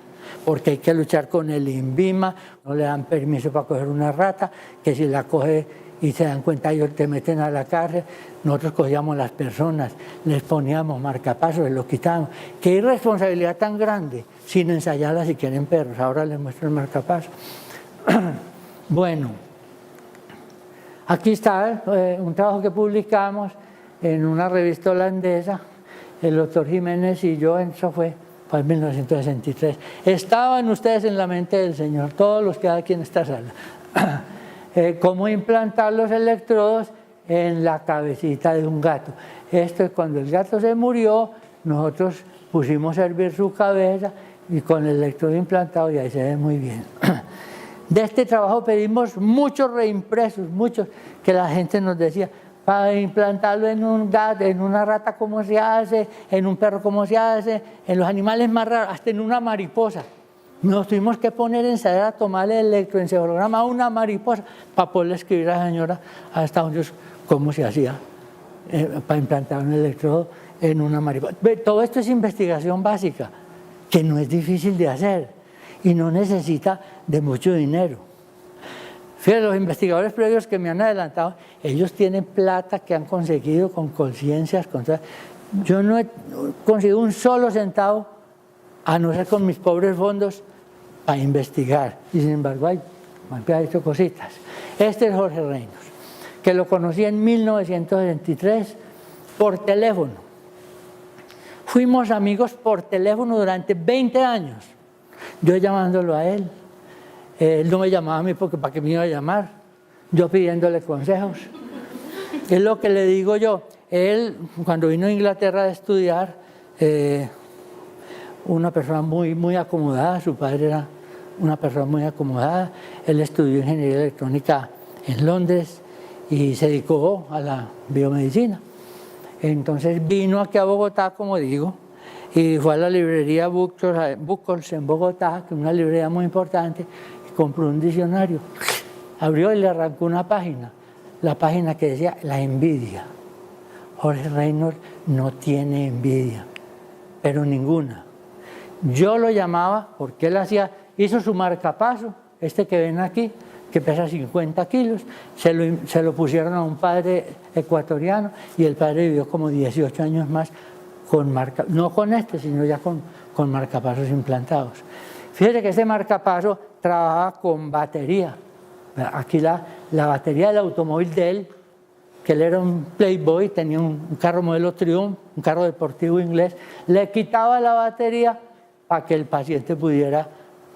porque hay que luchar con el INVIMA, no le dan permiso para coger una rata, que si la coge y se dan cuenta ellos te meten a la cárcel. Nosotros cogíamos las personas, les poníamos marcapasos, les los quitábamos. Qué irresponsabilidad tan grande, sin ensayarla si quieren perros. Ahora les muestro el marcapaso. Bueno, aquí está un trabajo que publicamos en una revista holandesa, el doctor Jiménez y yo, eso fue para 1963. Estaban ustedes en la mente del Señor, todos los que hay aquí en esta sala. Cómo implantar los electrodos en la cabecita de un gato. Esto es cuando el gato se murió, nosotros pusimos a hervir su cabeza y con el electrodo implantado y ahí se ve muy bien. De este trabajo pedimos muchos reimpresos, muchos, que la gente nos decía, para implantarlo en un gato, en una rata cómo se hace, en un perro cómo se hace, en los animales más raros, hasta en una mariposa. Nos tuvimos que poner a ensayar a tomarle el electroencefalograma a una mariposa para poderle escribir a la señora a Estados Unidos cómo se hacía para implantar un electrodo en una mariposa. Todo esto es investigación básica, que no es difícil de hacer y no necesita de mucho dinero. Fíjense, los investigadores previos que me han adelantado, ellos tienen plata que han conseguido con conciencias. Yo no he conseguido un solo centavo, a no ser con mis pobres fondos, para investigar. Y sin embargo, me han hecho cositas. Este es Jorge Reynolds, que lo conocí en 1923 por teléfono. Fuimos amigos por teléfono durante 20 años. Yo llamándolo a él. Él no me llamaba a mí porque para qué me iba a llamar, yo pidiéndole consejos. Es lo que le digo yo. Él, cuando vino a Inglaterra a estudiar, una persona muy acomodada, su padre era una persona muy acomodada. Él estudió ingeniería electrónica en Londres y se dedicó a la biomedicina. Entonces vino aquí a Bogotá, como digo, y fue a la librería Buchholz en Bogotá, que es una librería muy importante, y compró un diccionario. Abrió y le arrancó una página, la página que decía la envidia. Jorge Reynolds no tiene envidia, pero ninguna. Yo lo llamaba porque él hizo su marcapaso, este que ven aquí, que pesa 50 kilos, se lo pusieron a un padre ecuatoriano y el padre vivió como 18 años más con no con este, sino ya con marcapasos implantados. Fíjese que este marcapaso trabajaba con batería. Aquí la batería del automóvil de él, que él era un playboy, tenía un carro modelo Triumph, un carro deportivo inglés, le quitaba la batería para que el paciente pudiera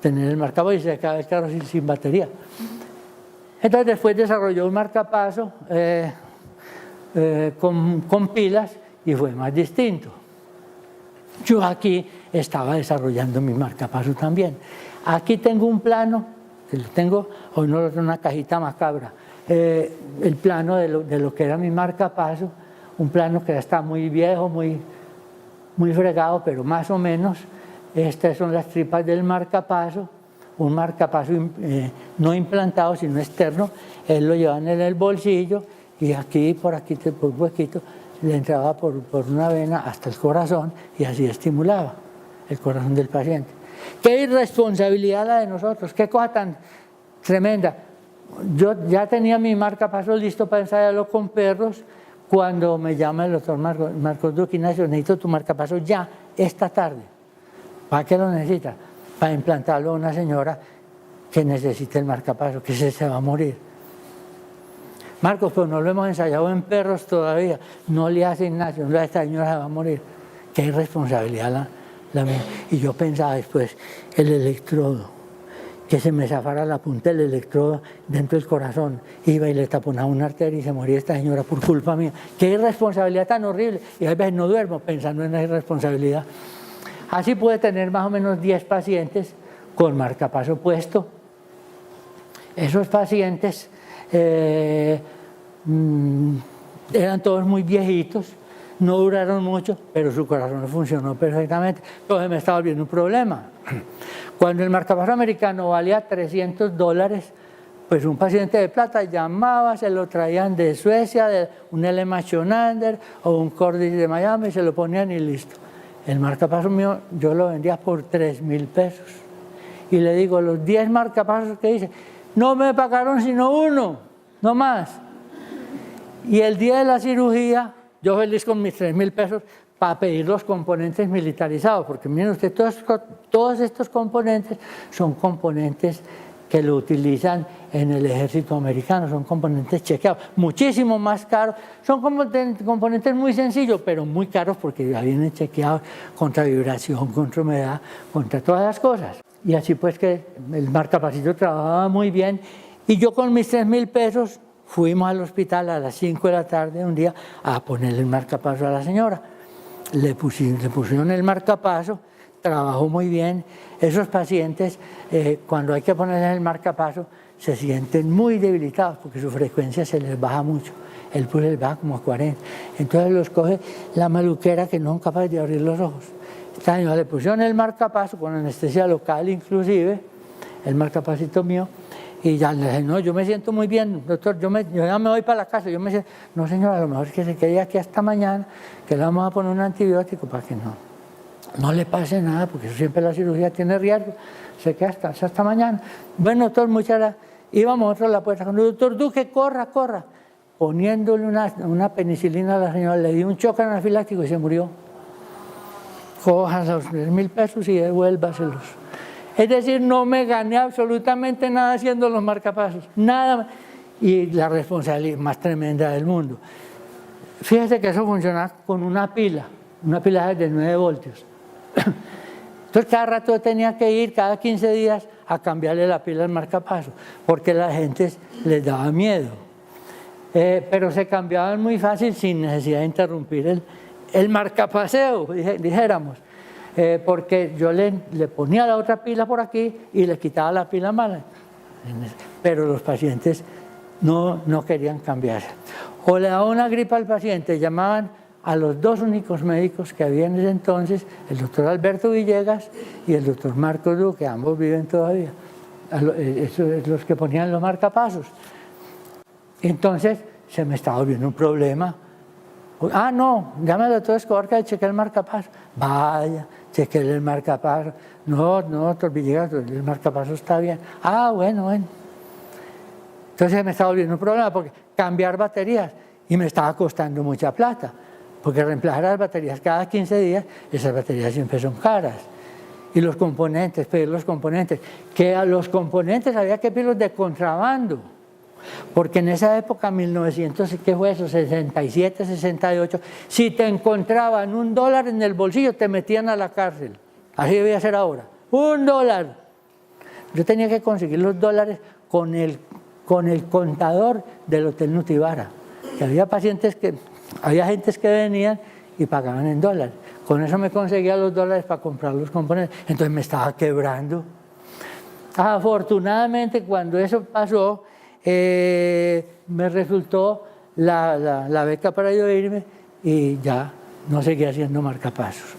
tener el marcapaso y se quedaba el carro sin batería. Entonces después desarrolló un marcapaso con pilas y fue más distinto. Yo aquí estaba desarrollando mi marcapaso también. Aquí tengo un plano, que lo tengo, hoy no lo tengo, una cajita macabra, el plano de lo que era mi marcapaso, un plano que ya está muy viejo, muy fregado, pero más o menos. Estas son las tripas del marcapaso, un marcapaso no implantado, sino externo. Él lo llevaba en el bolsillo y aquí, por un huequito, le entraba por una vena hasta el corazón y así estimulaba el corazón del paciente. ¡Qué irresponsabilidad la de nosotros! ¡Qué cosa tan tremenda! Yo ya tenía mi marcapaso listo para ensayarlo con perros cuando me llama el doctor Marcos Duque: Ignacio, necesito tu marcapaso ya, esta tarde. ¿Para qué lo necesita? Para implantarlo a una señora que necesita el marcapaso, que se va a morir. Marcos, pero no lo hemos ensayado en perros todavía. No le hace Ignacio, esta señora se va a morir. Qué irresponsabilidad la mía. Y yo pensaba después, el electrodo, que se me zafara la punta del electrodo dentro del corazón, iba y le taponaba una arteria y se moría esta señora por culpa mía. Qué irresponsabilidad tan horrible. Y a veces no duermo pensando en la irresponsabilidad. Así pude tener más o menos 10 pacientes con marcapaso puesto. Esos pacientes eran todos muy viejitos, no duraron mucho, pero su corazón funcionó perfectamente. Entonces me estaba volviendo un problema. Cuando el marcapaso americano valía $300, pues un paciente de plata llamaba, se lo traían de Suecia, de un LMA Schonander o un Cordis de Miami, se lo ponían y listo. El marcapaso mío yo lo vendía por $3,000. Y le digo, los 10 marcapasos que hice, no me pagaron sino uno, no más. Y el día de la cirugía, yo feliz con mis $3,000 para pedir los componentes militarizados, porque miren usted, todos estos componentes son componentes que lo utilizan en el ejército americano, son componentes chequeados, muchísimo más caros, son componentes muy sencillos, pero muy caros porque ya vienen chequeados contra vibración, contra humedad, contra todas las cosas. Y así pues que el marcapasito trabajaba muy bien y yo con mis $3,000 fuimos al hospital a las 5 de la tarde un día a ponerle el marcapaso a la señora. Le pusieron el marcapaso, trabajó muy bien. Esos pacientes, cuando hay que ponerles el marcapaso, se sienten muy debilitados porque su frecuencia se les baja mucho. El pulso les baja como a 40. Entonces los coge la maluquera que no son capaces de abrir los ojos. Esta señora le pusieron el marcapaso con anestesia local inclusive, el marcapasito mío, y ya le dije, no, yo me siento muy bien, doctor, yo ya me voy para la casa. Yo me decía, no señora, a lo mejor es que se quede aquí hasta mañana, que le vamos a poner un antibiótico para que no le pase nada, porque eso siempre la cirugía tiene riesgo, se queda hasta mañana. Bueno, doctor, muchas gracias. Íbamos nosotros a la puerta con el doctor Duque, corra. Poniéndole una penicilina a la señora, le di un choque anafiláctico y se murió. Coja los $3,000 y devuélvaselos. Es decir, no me gané absolutamente nada haciendo los marcapasos, nada. Y la responsabilidad más tremenda del mundo. Fíjese que eso funciona con una pila de 9 voltios. Entonces cada rato tenía que ir, cada 15 días, a cambiarle la pila al marcapaso, porque a la gente les daba miedo. Pero se cambiaban muy fácil sin necesidad de interrumpir el marcapaseo, dijéramos. porque yo le ponía la otra pila por aquí y le quitaba la pila mala. Pero los pacientes no querían cambiar. O le daba una gripa al paciente, llamaban a los dos únicos médicos que había en ese entonces, el doctor Alberto Villegas y el doctor Marcos Duque, ambos viven todavía, esos los que ponían los marcapasos. Entonces se me estaba volviendo un problema. Ah, no, llame al doctor Escobar que cheque el marcapaso. Vaya, cheque el marcapaso. No, doctor Villegas, el marcapaso está bien. Ah, bueno. Entonces me estaba volviendo un problema porque cambiar baterías y me estaba costando mucha plata. Porque reemplazar las baterías cada 15 días, esas baterías siempre son caras. Y los componentes, pedir los componentes. Que a los componentes había que pedirlos de contrabando. Porque en esa época, 1900, ¿qué fue eso? 67, 68, si te encontraban $1 en el bolsillo, te metían a la cárcel. Así debía ser ahora. $1. Yo tenía que conseguir los dólares con el contador del Hotel Nutibara. Que había gentes que venían y pagaban en dólares. Con eso me conseguía los dólares para comprar los componentes. Entonces me estaba quebrando. Afortunadamente, cuando eso pasó, me resultó la beca para yo irme y ya no seguía haciendo marcapasos.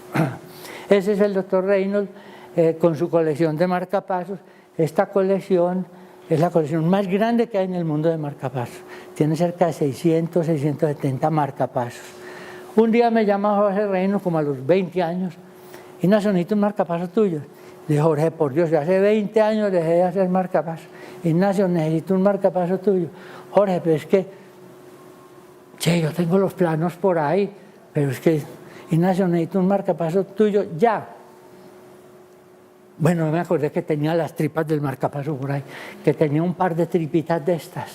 Ese es el doctor Reynolds con su colección de marcapasos. Esta colección es la colección más grande que hay en el mundo de marcapasos. Tiene cerca de 600, 670 marcapasos. Un día me llama Jorge Reynolds, como a los 20 años, y necesito un marcapaso tuyo. Le dije, Jorge, por Dios, yo hace 20 años dejé de hacer marcapasos. Ignacio, necesito un marcapaso tuyo. Jorge, pero es que, yo tengo los planos por ahí, pero es que, Ignacio, necesito un marcapaso tuyo ya. Bueno, me acordé que tenía las tripas del marcapaso por ahí, que tenía un par de tripitas de estas.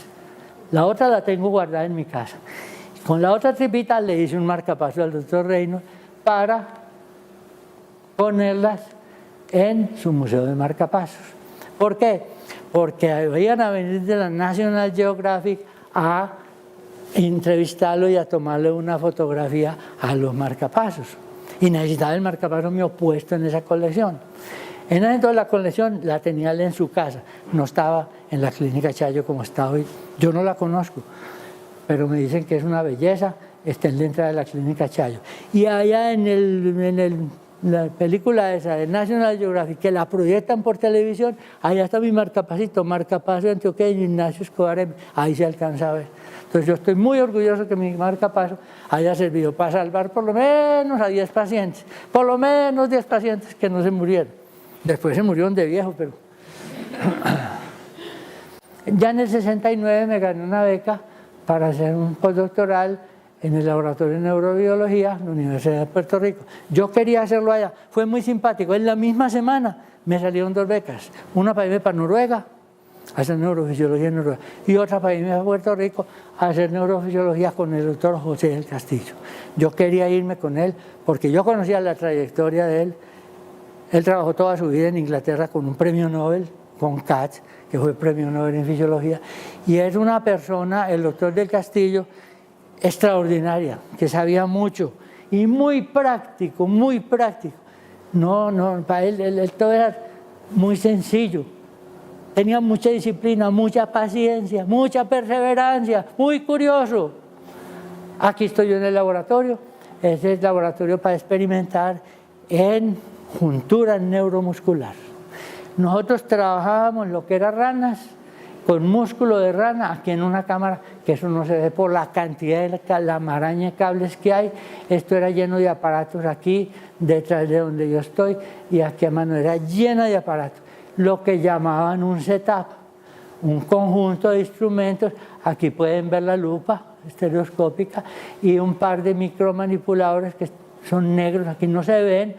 La otra la tengo guardada en mi casa. Con la otra tripita le hice un marcapaso al doctor Reynolds para ponerlas en su museo de marcapasos. ¿Por qué? Porque iban a venir de la National Geographic a entrevistarlo y a tomarle una fotografía a los marcapasos. Y necesitaba el marcapaso mío puesto en esa colección. En ese entonces la colección la tenía él en su casa, no estaba en la Clínica Chayo como está hoy. Yo no la conozco, pero me dicen que es una belleza, está en la entrada de la Clínica Chayo. Y allá en la película esa de National Geographic, que la proyectan por televisión, allá está mi marcapaso antioqueño, Ignacio Escobar, ahí se alcanza a ver. Entonces yo estoy muy orgulloso que mi marcapaso haya servido para salvar por lo menos a 10 pacientes, por lo menos 10 pacientes que no se murieron. Después se murieron de viejo, pero... Ya en el 69 me gané una beca para hacer un postdoctoral en el Laboratorio de Neurobiología de la Universidad de Puerto Rico. Yo quería hacerlo allá, fue muy simpático. En la misma semana me salieron 2 becas, una para irme para Noruega, a hacer neurofisiología en Noruega, y otra para irme a Puerto Rico a hacer neurofisiología con el doctor José del Castillo. Yo quería irme con él porque yo conocía la trayectoria de él. Él trabajó toda su vida en Inglaterra con un premio Nobel, con Katz, que fue premio Nobel en fisiología, y es una persona, el doctor del Castillo, extraordinaria, que sabía mucho y muy práctico, muy práctico. Para él todo era muy sencillo. Tenía mucha disciplina, mucha paciencia, mucha perseverancia, muy curioso. Aquí estoy yo en el laboratorio, ese es el laboratorio para experimentar en juntura neuromuscular. Nosotros trabajábamos lo que era ranas, con músculo de rana, aquí en una cámara, que eso no se ve por la cantidad de la maraña de cables que hay. Esto era lleno de aparatos aquí, detrás de donde yo estoy, y aquí a mano era llena de aparatos. Lo que llamaban un setup, un conjunto de instrumentos. Aquí pueden ver la lupa estereoscópica y un par de micromanipuladores que son negros, aquí no se ven,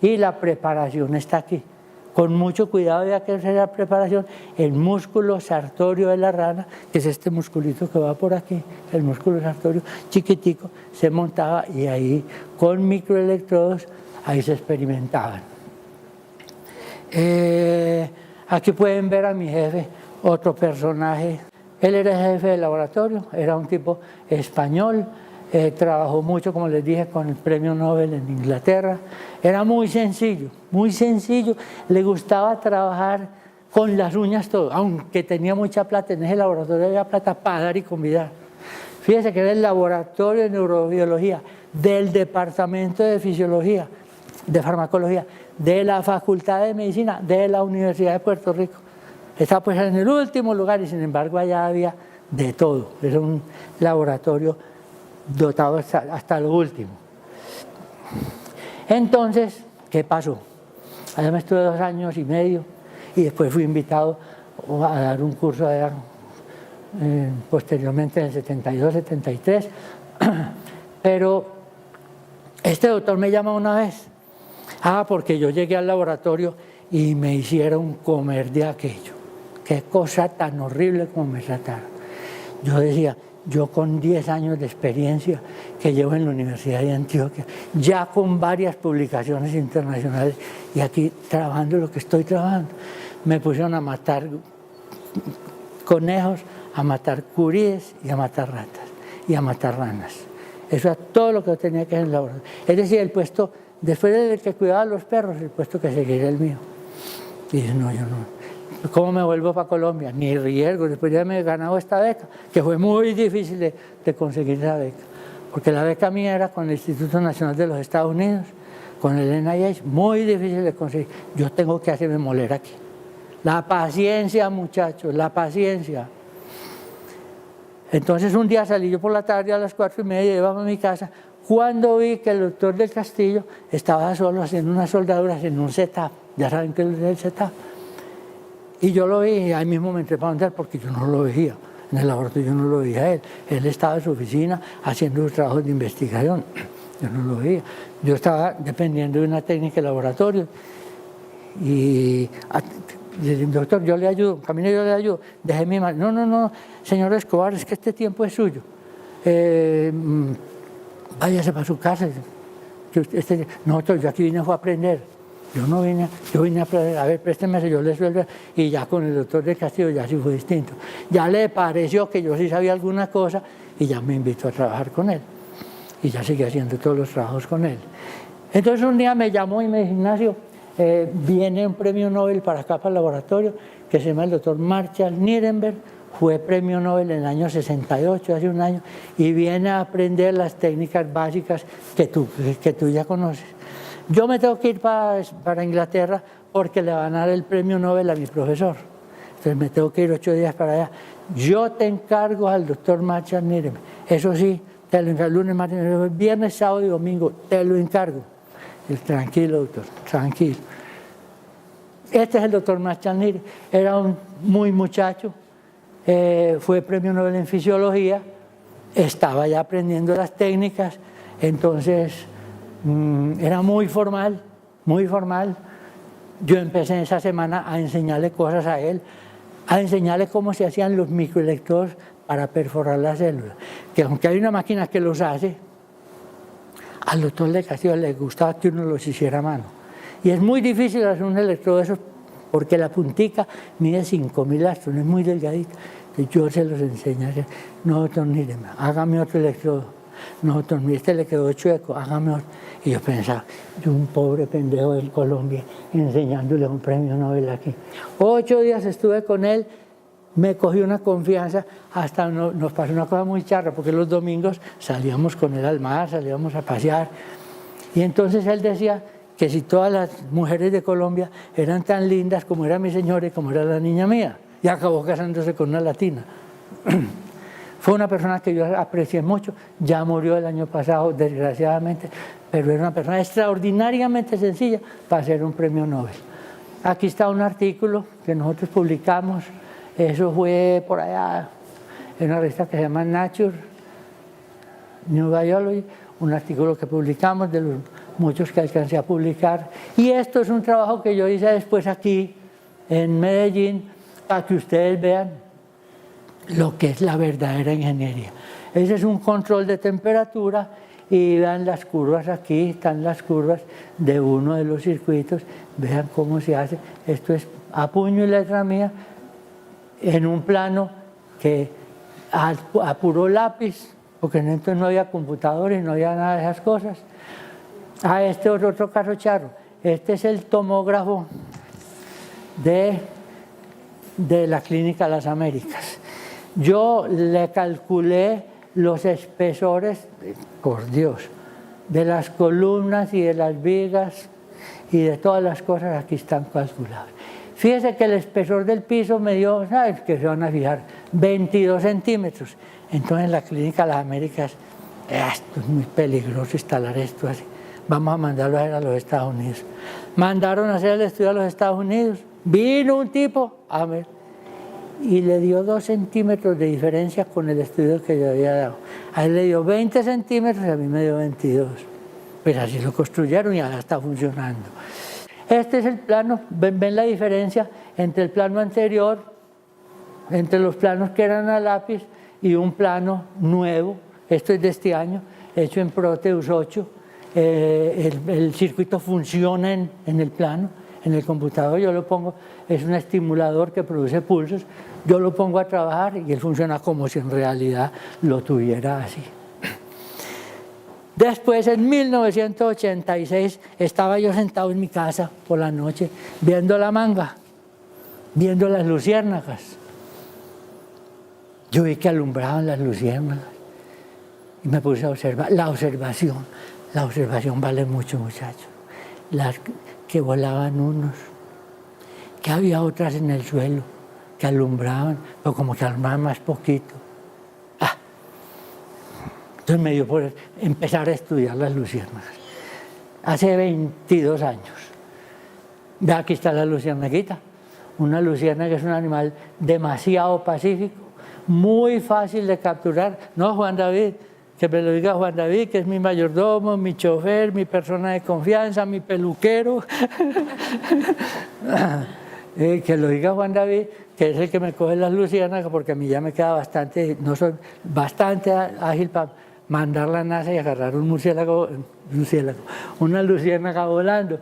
y la preparación está aquí. Con mucho cuidado de que hacer la preparación, el músculo sartorio de la rana, que es este musculito que va por aquí, el músculo sartorio chiquitico, se montaba y ahí con microelectrodos, ahí se experimentaban. Aquí pueden ver a mi jefe, otro personaje. Él era jefe del laboratorio, era un tipo español, trabajó mucho, como les dije, con el premio Nobel en Inglaterra. Era muy sencillo, le gustaba trabajar con las uñas todo, aunque tenía mucha plata, en ese laboratorio había plata para dar y convidar. Fíjese que era el laboratorio de neurobiología del departamento de fisiología, de farmacología, de la Facultad de Medicina de la Universidad de Puerto Rico. Estaba pues en el último lugar y sin embargo allá había de todo. Era un laboratorio dotado hasta lo último. Entonces, ¿qué pasó? Allá me estuve 2 años y medio y después fui invitado a dar un curso allá, posteriormente en el 72, 73. Pero este doctor me llama una vez. Porque yo llegué al laboratorio y me hicieron comer de aquello. Qué cosa tan horrible como me trataron. Yo decía, yo con 10 años de experiencia que llevo en la Universidad de Antioquia, ya con varias publicaciones internacionales y aquí trabajando lo que estoy trabajando, me pusieron a matar conejos, a matar curíes y a matar ratas y a matar ranas. Eso era todo lo que yo tenía que hacer en el laboratorio. Es decir, el puesto, después del que cuidaba a los perros, el puesto que seguiría el mío. Y dije, no, yo no. ¿Cómo me vuelvo para Colombia? Ni riesgo, después ya me he ganado esta beca, que fue muy difícil de conseguir esa beca, porque la beca mía era con el Instituto Nacional de los Estados Unidos, con el NIH, muy difícil de conseguir. Yo tengo que hacerme moler aquí. La paciencia, muchachos, la paciencia. Entonces un día salí yo por la tarde a las 4:30, iba a mi casa, cuando vi que el doctor del Castillo estaba solo haciendo unas soldaduras en un setup. Ya saben qué es el setup. Y yo lo vi y ahí mismo me entré para andar porque yo no lo veía. En el laboratorio yo no lo veía a él. Él estaba en su oficina haciendo sus trabajos de investigación. Yo no lo veía. Yo estaba dependiendo de una técnica de laboratorio. Y le dije, doctor, yo le ayudo, camine, yo le ayudo. Dejé mi mano. No, señor Escobar, es que este tiempo es suyo. Váyase para su casa. Nosotros, yo aquí vine a aprender. Yo vine a aprender, a ver, présteme, yo le sueldo, y ya con el doctor del Castillo ya sí fue distinto. Ya le pareció que yo sí sabía alguna cosa y ya me invitó a trabajar con él. Y ya seguí haciendo todos los trabajos con él. Entonces un día me llamó y me dijo, Ignacio, viene un premio Nobel para acá, para el laboratorio, que se llama el doctor Marshall Nirenberg, fue premio Nobel en el año 68, hace un año, y viene a aprender las técnicas básicas que tú ya conoces. Yo me tengo que ir para Inglaterra porque le van a dar el premio Nobel a mi profesor. Entonces me tengo que ir 8 días para allá. Yo te encargo al doctor Marshall Nirenberg. Eso sí, te lo encargo lunes, martes, viernes, sábado y domingo. Te lo encargo. Tranquilo, doctor, tranquilo. Este es el doctor Marshall Nirenberg. Era un muy muchacho. Fue premio Nobel en fisiología. Estaba ya aprendiendo las técnicas. Entonces era muy formal, muy formal. Yo empecé esa semana a enseñarle cosas a él, a enseñarle cómo se hacían los microelectrodos para perforar las células. Que aunque hay una máquina que los hace, al doctor de Castillo le gustaba que uno los hiciera a mano. Y es muy difícil hacer un electrodo de esos porque la puntica mide 5.000 astros, es muy delgadita. Entonces yo se los enseñaré. No, doctor Nirenberg, hágame otro electrodo. No, doctor, este le quedó chueco, hágame otro. Y yo pensaba, yo un pobre pendejo de Colombia enseñándole un premio Nobel aquí. 8 días estuve con él, me cogió una confianza, hasta nos pasó una cosa muy charra, porque los domingos salíamos con él al mar, salíamos a pasear. Y entonces él decía que si todas las mujeres de Colombia eran tan lindas como era mi señora y como era la niña mía, y acabó casándose con una latina. Fue una persona que yo aprecié mucho, ya murió el año pasado, desgraciadamente, pero era una persona extraordinariamente sencilla para hacer un premio Nobel. Aquí está un artículo que nosotros publicamos, eso fue por allá en una revista que se llama Nature, New Biology, un artículo que publicamos de los muchos que alcancé a publicar. Y esto es un trabajo que yo hice después aquí en Medellín, para que ustedes vean lo que es la verdadera ingeniería. Ese es un control de temperatura y vean las curvas aquí, están las curvas de uno de los circuitos, vean cómo se hace. Esto es a puño y letra mía en un plano que a puro lápiz porque entonces no había computadores, no había nada de esas cosas. Ah, este es otro caso charro. Este es el tomógrafo de la Clínica Las Américas. Yo le calculé los espesores, por Dios, de las columnas y de las vigas y de todas las cosas aquí están calculadas. Fíjese que el espesor del piso me dio, ¿sabes qué se van a fijar? 22 centímetros. Entonces en la Clínica Las Américas, esto es muy peligroso instalar esto así. Vamos a mandarlo a los Estados Unidos. Mandaron a hacer el estudio a los Estados Unidos. Vino un tipo a ver y le dio 2 centímetros de diferencia con el estudio que yo había dado. A él le dio 20 centímetros y a mí me dio 22. Pues así lo construyeron y ahora está funcionando. Este es el plano, ven la diferencia entre el plano anterior, entre los planos que eran a lápiz y un plano nuevo. Esto es de este año, hecho en Proteus 8. El circuito funciona en el plano, en el computador. Yo lo pongo, es un estimulador que produce pulsos. Yo lo pongo a trabajar y él funciona como si en realidad lo tuviera así. Después, en 1986, estaba yo sentado en mi casa por la noche, viendo la manga, viendo las luciérnagas. Yo vi que alumbraban las luciérnagas y me puse a observar. La observación vale mucho, muchachos. Las que volaban unos, que había otras en el suelo, que alumbraban, pero como que alumbraban más poquito. Entonces me dio por empezar a estudiar las luciérnagas. Hace 22 años. Ve, aquí está la luciérnaguita. Una luciérnaga es un animal demasiado pacífico, muy fácil de capturar. No, Juan David, que me lo diga Juan David, que es mi mayordomo, mi chofer, mi persona de confianza, mi peluquero. Que lo diga Juan David, que es el que me coge las luciérnagas, porque a mí ya me queda bastante, no soy bastante ágil para mandar la NASA y agarrar un murciélago, una luciérnaga volando.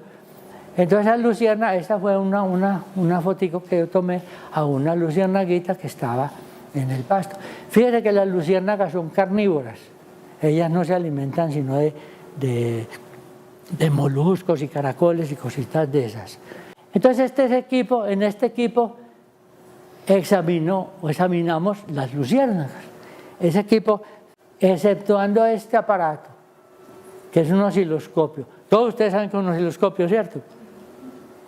Entonces esa luciérnaga, esta fue una fotico que yo tomé a una luciérnaguita que estaba en el pasto. Fíjate que las luciérnagas son carnívoras. Ellas no se alimentan sino de moluscos y caracoles y cositas de esas. Entonces en este equipo examinamos las luciérnagas. Ese equipo, exceptuando este aparato, que es un osciloscopio. Todos ustedes saben que es un osciloscopio, ¿cierto?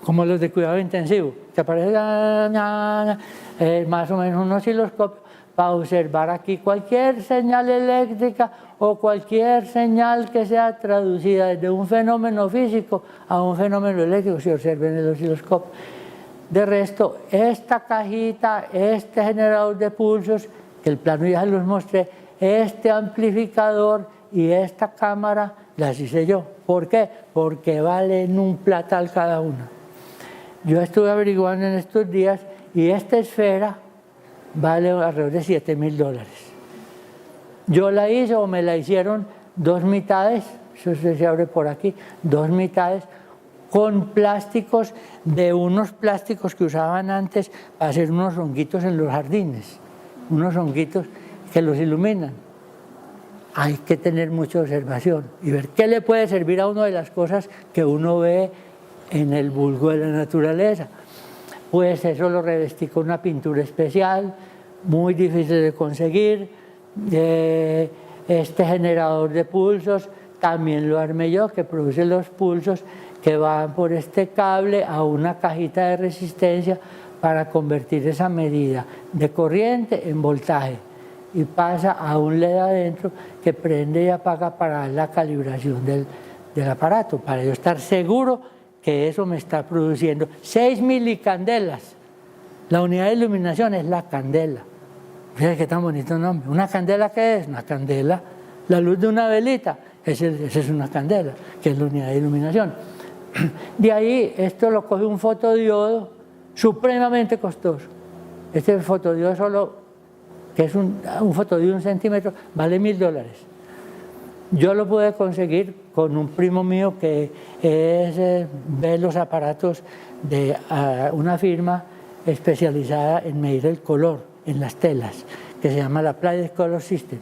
Como los de cuidado intensivo, que aparece más o menos un osciloscopio para observar aquí cualquier señal eléctrica o cualquier señal que sea traducida desde un fenómeno físico a un fenómeno eléctrico, se observa en el osciloscopio. De resto, esta cajita, este generador de pulsos, que el plano ya los mostré, este amplificador y esta cámara las hice yo. ¿Por qué? Porque valen un platal cada una. Yo estuve averiguando en estos días y esta esfera vale alrededor de $7.000. Yo la hice o me la hicieron 2 mitades, eso se abre por aquí, 2 mitades, con plásticos, de unos plásticos que usaban antes para hacer unos honguitos en los jardines, unos honguitos que los iluminan. Hay que tener mucha observación y ver qué le puede servir a uno de las cosas que uno ve en el vulgo de la naturaleza. Pues eso lo revestí con una pintura especial, muy difícil de conseguir. Este generador de pulsos también lo armé yo, que produce los pulsos que van por este cable a una cajita de resistencia para convertir esa medida de corriente en voltaje y pasa a un LED adentro que prende y apaga para dar la calibración del aparato, para yo estar seguro que eso me está produciendo 6 milicandelas. La unidad de iluminación es la candela. Fíjate qué tan bonito nombre. ¿Una candela qué es? Una candela. La luz de una velita, esa es una candela, que es la unidad de iluminación. De ahí, esto lo coge un fotodiodo supremamente costoso. Este fotodiodo solo, que es un fotodiodo de 1 centímetro, vale $1.000. Yo lo pude conseguir con un primo mío que ve los aparatos de una firma especializada en medir el color en las telas, que se llama la Applied Color System.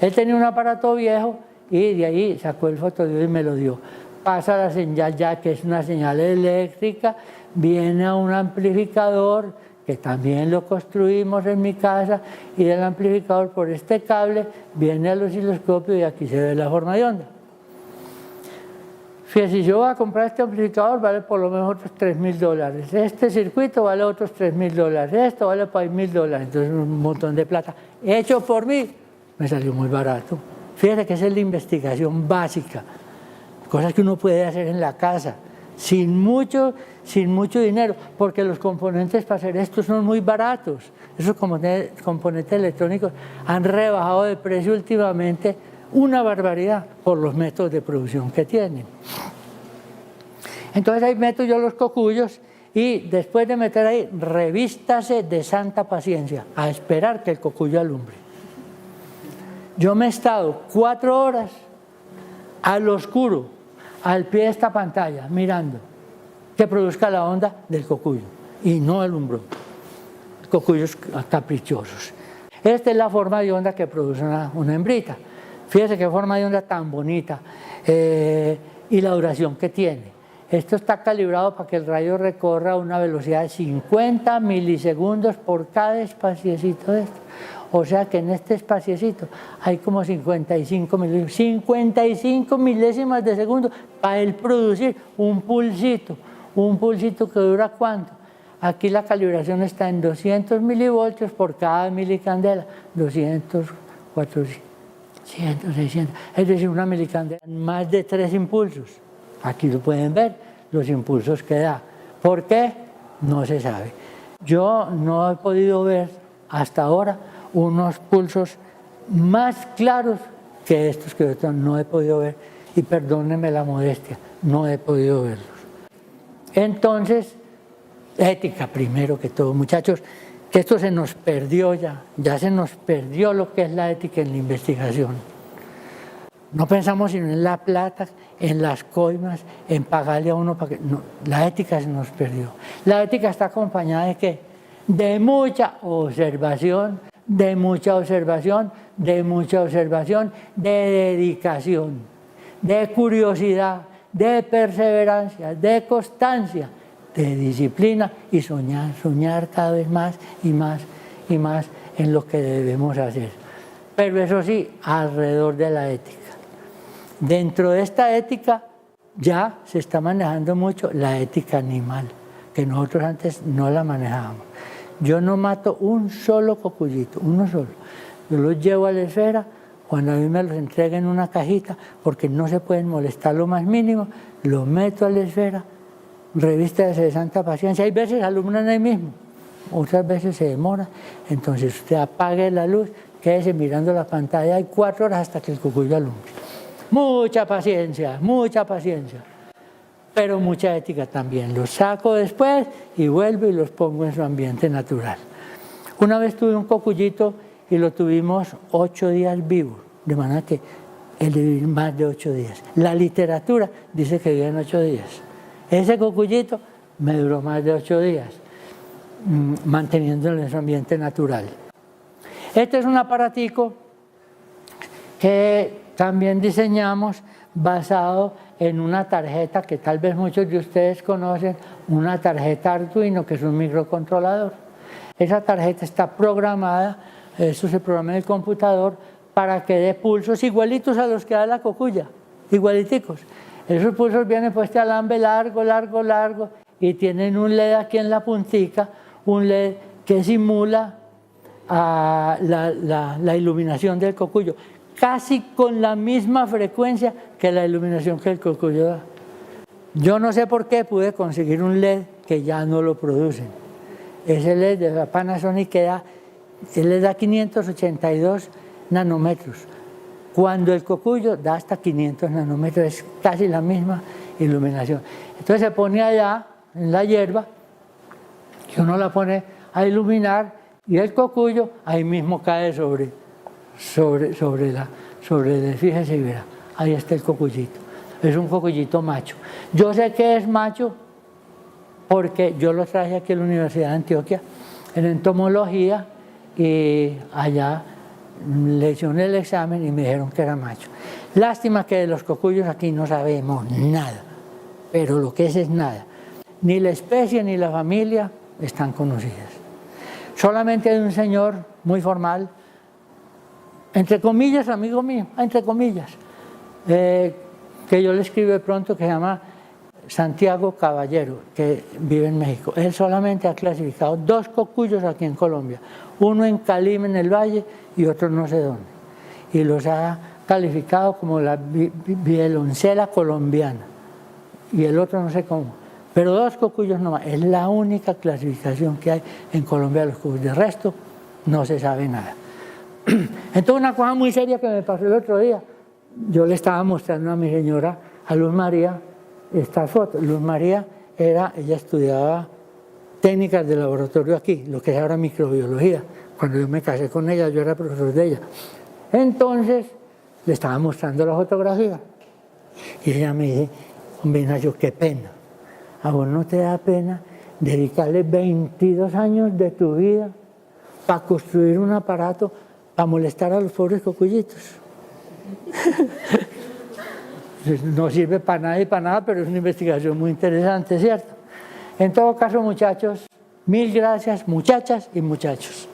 Él tenía un aparato viejo y de ahí sacó el fotodiodo y me lo dio. Pasa la señal ya, que es una señal eléctrica, viene a un amplificador, que también lo construimos en mi casa, y del amplificador por este cable viene al osciloscopio y aquí se ve la forma de onda. Fíjese, si yo voy a comprar este amplificador, vale por lo menos otros $3.000. Este circuito vale otros $3.000. Esto vale para $1.000. Entonces un montón de plata. Hecho por mí, me salió muy barato. Fíjese que esa es la investigación básica. Cosas que uno puede hacer en la casa, sin mucho dinero, porque los componentes para hacer esto son muy baratos. Esos componentes electrónicos han rebajado de precio últimamente una barbaridad por los métodos de producción que tienen. Entonces ahí meto yo los cocuyos y después de meter ahí, revístase de santa paciencia a esperar que el cocuyo alumbre. Yo me he estado 4 horas al oscuro, al pie de esta pantalla, mirando que produzca la onda del cocuyo y no alumbró. Cocuyos caprichosos. Esta es la forma de onda que produce una hembrita. Fíjese qué forma de onda tan bonita y la duración que tiene. Esto está calibrado para que el rayo recorra a una velocidad de 50 milisegundos por cada espaciecito de esto. O sea que en este espaciecito hay como 55 milésimas de segundo para él producir un pulsito que dura ¿cuánto? Aquí la calibración está en 200 milivoltios por cada milicandela, 200, 400, 600, es decir, una milicandela, más de 3 impulsos. Aquí lo pueden ver, los impulsos que da. ¿Por qué? No se sabe. Yo no he podido ver hasta ahora unos pulsos más claros que estos que yo no he podido ver, y perdónenme la modestia, no he podido verlos. Entonces, ética primero que todo, muchachos, que esto se nos perdió ya se nos perdió lo que es la ética en la investigación. No pensamos sino en la plata, en las coimas, en pagarle a uno para que... No, la ética se nos perdió. La ética está acompañada de ¿qué? De mucha observación, de dedicación, de curiosidad, de perseverancia, de constancia, de disciplina y soñar cada vez más y más y más en lo que debemos hacer. Pero eso sí, alrededor de la ética. Dentro de esta ética ya se está manejando mucho la ética animal, que nosotros antes no la manejábamos. Yo no mato un solo cocuyito, uno solo. Yo los llevo a la esfera, cuando a mí me los entreguen en una cajita, porque no se pueden molestar lo más mínimo, los meto a la esfera, revístase de santa paciencia. Hay veces alumbran ahí mismo, otras veces se demora. Entonces usted apague la luz, quédese mirando la pantalla, hay 4 horas hasta que el cocuyo alumbre. Mucha paciencia, pero mucha ética también. Los saco después y vuelvo y los pongo en su ambiente natural. Una vez tuve un cocuyito y lo tuvimos 8 días vivo, de manera que él debe vivir más de 8 días. La literatura dice que vive en 8 días. Ese cocuyito me duró más de 8 días, manteniéndolo en su ambiente natural. Este es un aparatico que también diseñamos basado en una tarjeta que tal vez muchos de ustedes conocen, una tarjeta Arduino, que es un microcontrolador. Esa tarjeta está programada, eso se programa en el computador, para que dé pulsos igualitos a los que da la cocuya, igualiticos. Esos pulsos vienen por este alambre largo, y tienen un LED aquí en la puntica, un LED que simula la iluminación del cocuyo, casi con la misma frecuencia que la iluminación que el cocuyo da. Yo no sé por qué pude conseguir un LED que ya no lo producen. Ese LED de la Panasonic que le da 582 nanómetros, cuando el cocuyo da hasta 500 nanómetros, es casi la misma iluminación. Entonces se pone allá en la hierba, que uno la pone a iluminar, y el cocuyo ahí mismo cae sobre el, fíjese y verá, ahí está el cocuyito. Es un cocuyito macho. Yo sé que es macho porque yo lo traje aquí a la Universidad de Antioquia en entomología, y allá le hicieron el examen y me dijeron que era macho. Lástima que de los cocuyos aquí no sabemos nada, pero lo que es nada. Ni la especie ni la familia están conocidas. Solamente hay un señor muy formal, entre comillas, amigo mío, entre comillas, que yo le escribo de pronto, que se llama Santiago Caballero, que vive en México. Él solamente ha clasificado 2 cocuyos aquí en Colombia, uno en Calima, en el Valle, y otro no sé dónde. Y los ha calificado como la violoncela colombiana, y el otro no sé cómo. Pero 2 cocuyos nomás, es la única clasificación que hay en Colombia de los cocuyos. De resto, no se sabe nada. Entonces, una cosa muy seria que me pasó el otro día, yo le estaba mostrando a mi señora, a Luz María, esta foto. Luz María ella estudiaba técnicas de laboratorio aquí, lo que es ahora microbiología. Cuando yo me casé con ella, yo era profesor de ella. Entonces, le estaba mostrando la fotografía. Y ella me dice, hombre Ignacio, qué pena. ¿A vos no te da pena dedicarle 22 años de tu vida para construir un aparato para molestar a los pobres cocuyitos? No sirve para nada y para nada, pero es una investigación muy interesante, ¿cierto? En todo caso, muchachos, mil gracias, muchachas y muchachos.